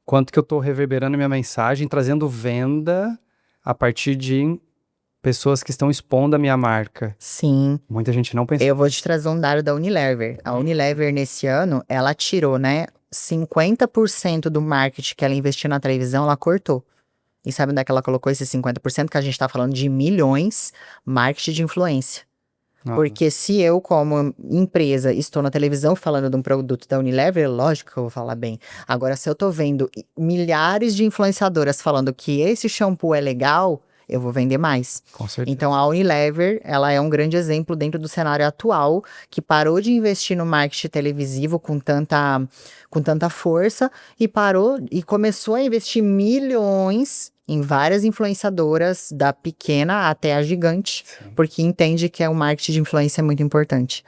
Quanto que eu estou reverberando minha mensagem, trazendo venda a partir de pessoas que estão expondo a minha marca. Sim. Muita gente não pensa. Eu vou te trazer um dado da Unilever. A Unilever, nesse ano, ela tirou, né, 50% do marketing que ela investiu na televisão, ela cortou. E sabe onde é que ela colocou esse 50%? Que a gente tá falando de milhões, marketing de influência. Porque se eu, como empresa, estou na televisão falando de um produto da Unilever, lógico que eu vou falar bem. Agora, se eu tô vendo milhares de influenciadoras falando que esse shampoo é legal, eu vou vender mais. Com certeza. Então, a Unilever, ela é um grande exemplo dentro do cenário atual, que parou de investir no marketing televisivo com tanta força e parou e começou a investir milhões em várias influenciadoras, da pequena até a gigante, porque entende que o marketing de influência é muito importante.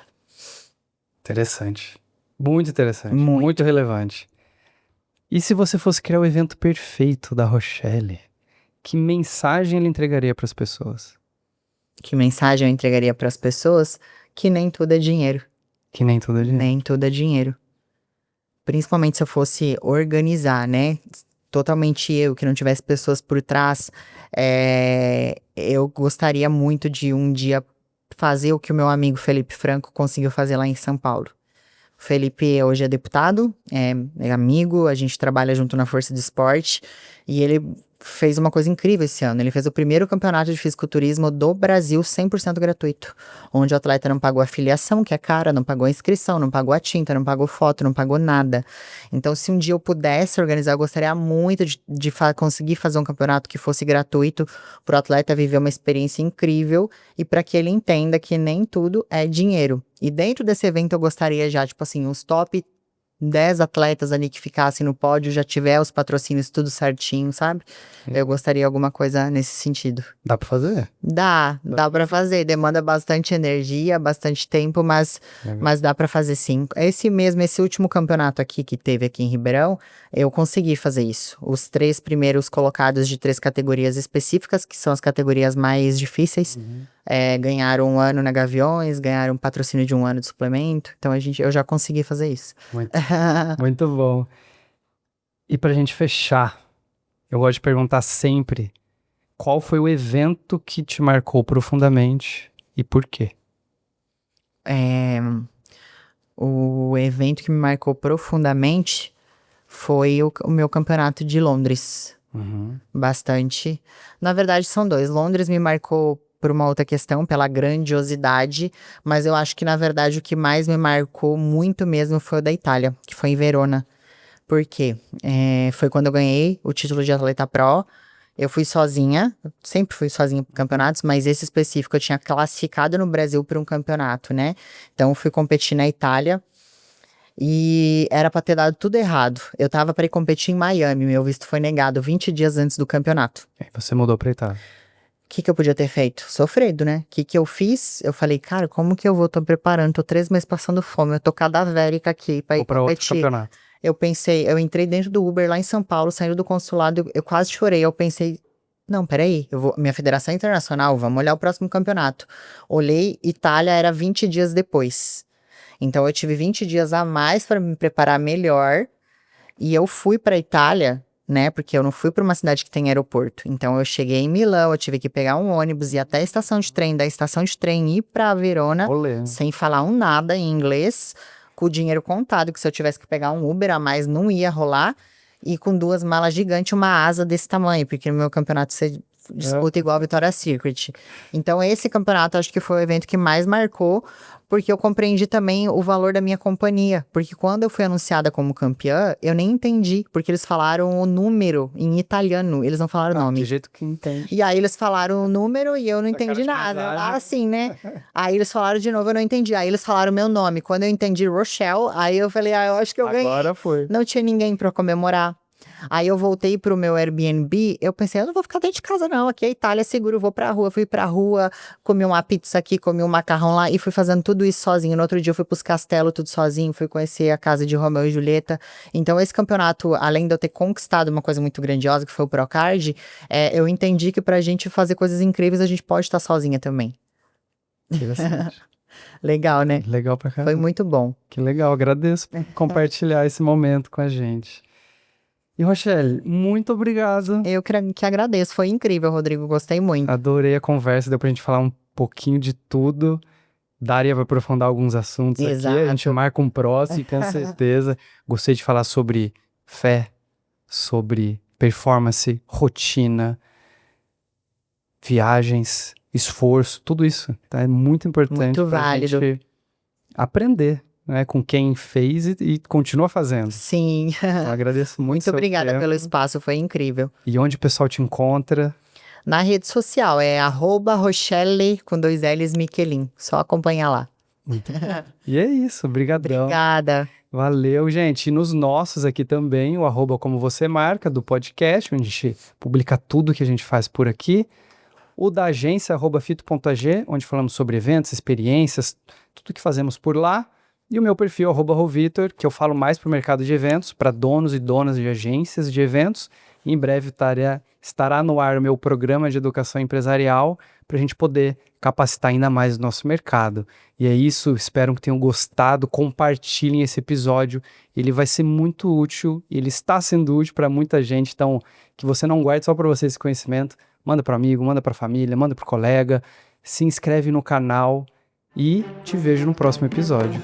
Interessante. Muito interessante. Muito. Muito relevante. E se você fosse criar o evento perfeito da Rochelle, que mensagem ele entregaria para as pessoas? Que mensagem eu entregaria para as pessoas? Que nem tudo é dinheiro. Que nem tudo é dinheiro. Nem tudo é dinheiro. Principalmente se eu fosse organizar, né? Totalmente eu, que não tivesse pessoas por trás. Eu gostaria muito de um dia fazer o que o meu amigo Felipe Franco conseguiu fazer lá em São Paulo. O Felipe hoje é deputado, é amigo, a gente trabalha junto na Força do Esporte e ele fez uma coisa incrível esse ano. Ele fez o primeiro campeonato de fisiculturismo do Brasil 100% gratuito, onde o atleta não pagou a filiação, que é cara, não pagou a inscrição, não pagou a tinta, não pagou foto, não pagou nada. Então, se um dia eu pudesse organizar, eu gostaria muito de conseguir fazer um campeonato que fosse gratuito para o atleta viver uma experiência incrível e para que ele entenda que nem tudo é dinheiro. E dentro desse evento eu gostaria já, tipo assim, os top 10 atletas ali que ficassem no pódio, já tiver os patrocínios tudo certinho, sabe? Eu gostaria de alguma coisa nesse sentido. Dá pra fazer? Dá pra fazer, demanda bastante energia, bastante tempo, mas dá pra fazer sim. Esse último campeonato aqui que teve aqui em Ribeirão, eu consegui fazer isso. Os 3 primeiros colocados de 3 categorias específicas, que são as categorias mais difíceis, ganharam 1 ano na Gaviões, ganharam patrocínio de 1 ano de suplemento, então eu já consegui fazer isso. Muito bom. E pra gente fechar, eu gosto de perguntar sempre, qual foi o evento que te marcou profundamente e por quê? O evento que me marcou profundamente foi o meu campeonato de Londres. Bastante. Na verdade, são 2. Londres me marcou por uma outra questão, pela grandiosidade, mas eu acho que, na verdade, o que mais me marcou muito mesmo foi o da Itália, que foi em Verona. Por quê? Foi quando eu ganhei o título de atleta pro. Eu fui sozinha, sempre fui sozinha para campeonatos, mas esse específico eu tinha classificado no Brasil para um campeonato, né? Então eu fui competir na Itália e era para ter dado tudo errado. Eu tava para ir competir em Miami, meu visto foi negado 20 dias antes do campeonato. E aí você mudou pra Itália. O que eu podia ter feito? Sofrido, né? O que eu fiz? Eu falei, cara, como que eu vou? Tô preparando, tô 3 meses passando fome, eu tô cadavérica aqui pra ir Ou pra outro competir. campeonato. Eu pensei, eu entrei dentro do Uber lá em São Paulo, saindo do consulado, eu quase chorei. Eu pensei, não, peraí, minha federação internacional, vamos olhar o próximo campeonato. Olhei, Itália era 20 dias depois. Então eu tive 20 dias a mais para me preparar melhor. E eu fui pra Itália, né? Porque eu não fui pra uma cidade que tem aeroporto. Então eu cheguei em Milão, eu tive que pegar um ônibus, ir até a estação de trem, da estação de trem ir pra Verona, Olê. sem falar nada em inglês, com o dinheiro contado, que se eu tivesse que pegar um Uber a mais, não ia rolar. E com 2 malas gigantes, uma asa desse tamanho, porque no meu campeonato você disputa igual a Victoria's Secret. Então esse campeonato acho que foi o evento que mais marcou, porque eu compreendi também o valor da minha companhia. Porque quando eu fui anunciada como campeã, eu nem entendi, porque eles falaram o número em italiano, eles não falaram o nome. De jeito que entende. E aí eles falaram o número e eu não entendi nada. Assim, né? Aí eles falaram de novo, eu não entendi. Aí eles falaram o meu nome. Quando eu entendi Rochelle, aí eu falei, eu acho que eu ganhei. Agora foi. Não tinha ninguém pra comemorar. Aí eu voltei pro meu Airbnb, eu pensei, eu não vou ficar dentro de casa não, aqui é Itália, seguro, eu vou pra rua. Fui pra rua, comi uma pizza aqui, comi um macarrão lá e fui fazendo tudo isso sozinho. No outro dia eu fui pros castelos, tudo sozinho, fui conhecer a casa de Romeu e Julieta. Então esse campeonato, além de eu ter conquistado uma coisa muito grandiosa, que foi o Procard, eu entendi que pra gente fazer coisas incríveis, a gente pode estar sozinha também. Interessante. Legal, né? Legal pra caramba. Foi muito bom. Que legal, agradeço por compartilhar esse momento com a gente. E Rochelle, muito obrigado. Eu que agradeço, foi incrível, Rodrigo, gostei muito. Adorei a conversa, deu pra gente falar um pouquinho de tudo. Daria pra aprofundar alguns assuntos aqui, a gente marca um próximo, com certeza. Gostei de falar sobre fé, sobre performance, rotina, viagens, esforço, tudo isso. Tá? É muito importante Muito pra válido. gente aprender, né, com quem fez e continua fazendo. Sim. Então, agradeço muito. Muito obrigada pelo espaço, foi incrível. E onde o pessoal te encontra? Na rede social, é @Rochelle, com 2 L's, Michelin. Só acompanhar lá. Muito bom. E é isso, brigadão. Obrigada. Valeu, gente. E nos nossos aqui também, o @como você marca, do podcast, onde a gente publica tudo que a gente faz por aqui. O da agência, @fito.ag, onde falamos sobre eventos, experiências, tudo que fazemos por lá. E o meu perfil, @rovitor, que eu falo mais para o mercado de eventos, para donos e donas de agências de eventos. E em breve estará no ar o meu programa de educação empresarial para a gente poder capacitar ainda mais o nosso mercado. E é isso, espero que tenham gostado, compartilhem esse episódio, ele vai ser muito útil, ele está sendo útil para muita gente, então que você não guarde só para você esse conhecimento, manda para amigo, manda para família, manda para colega, se inscreve no canal e te vejo no próximo episódio.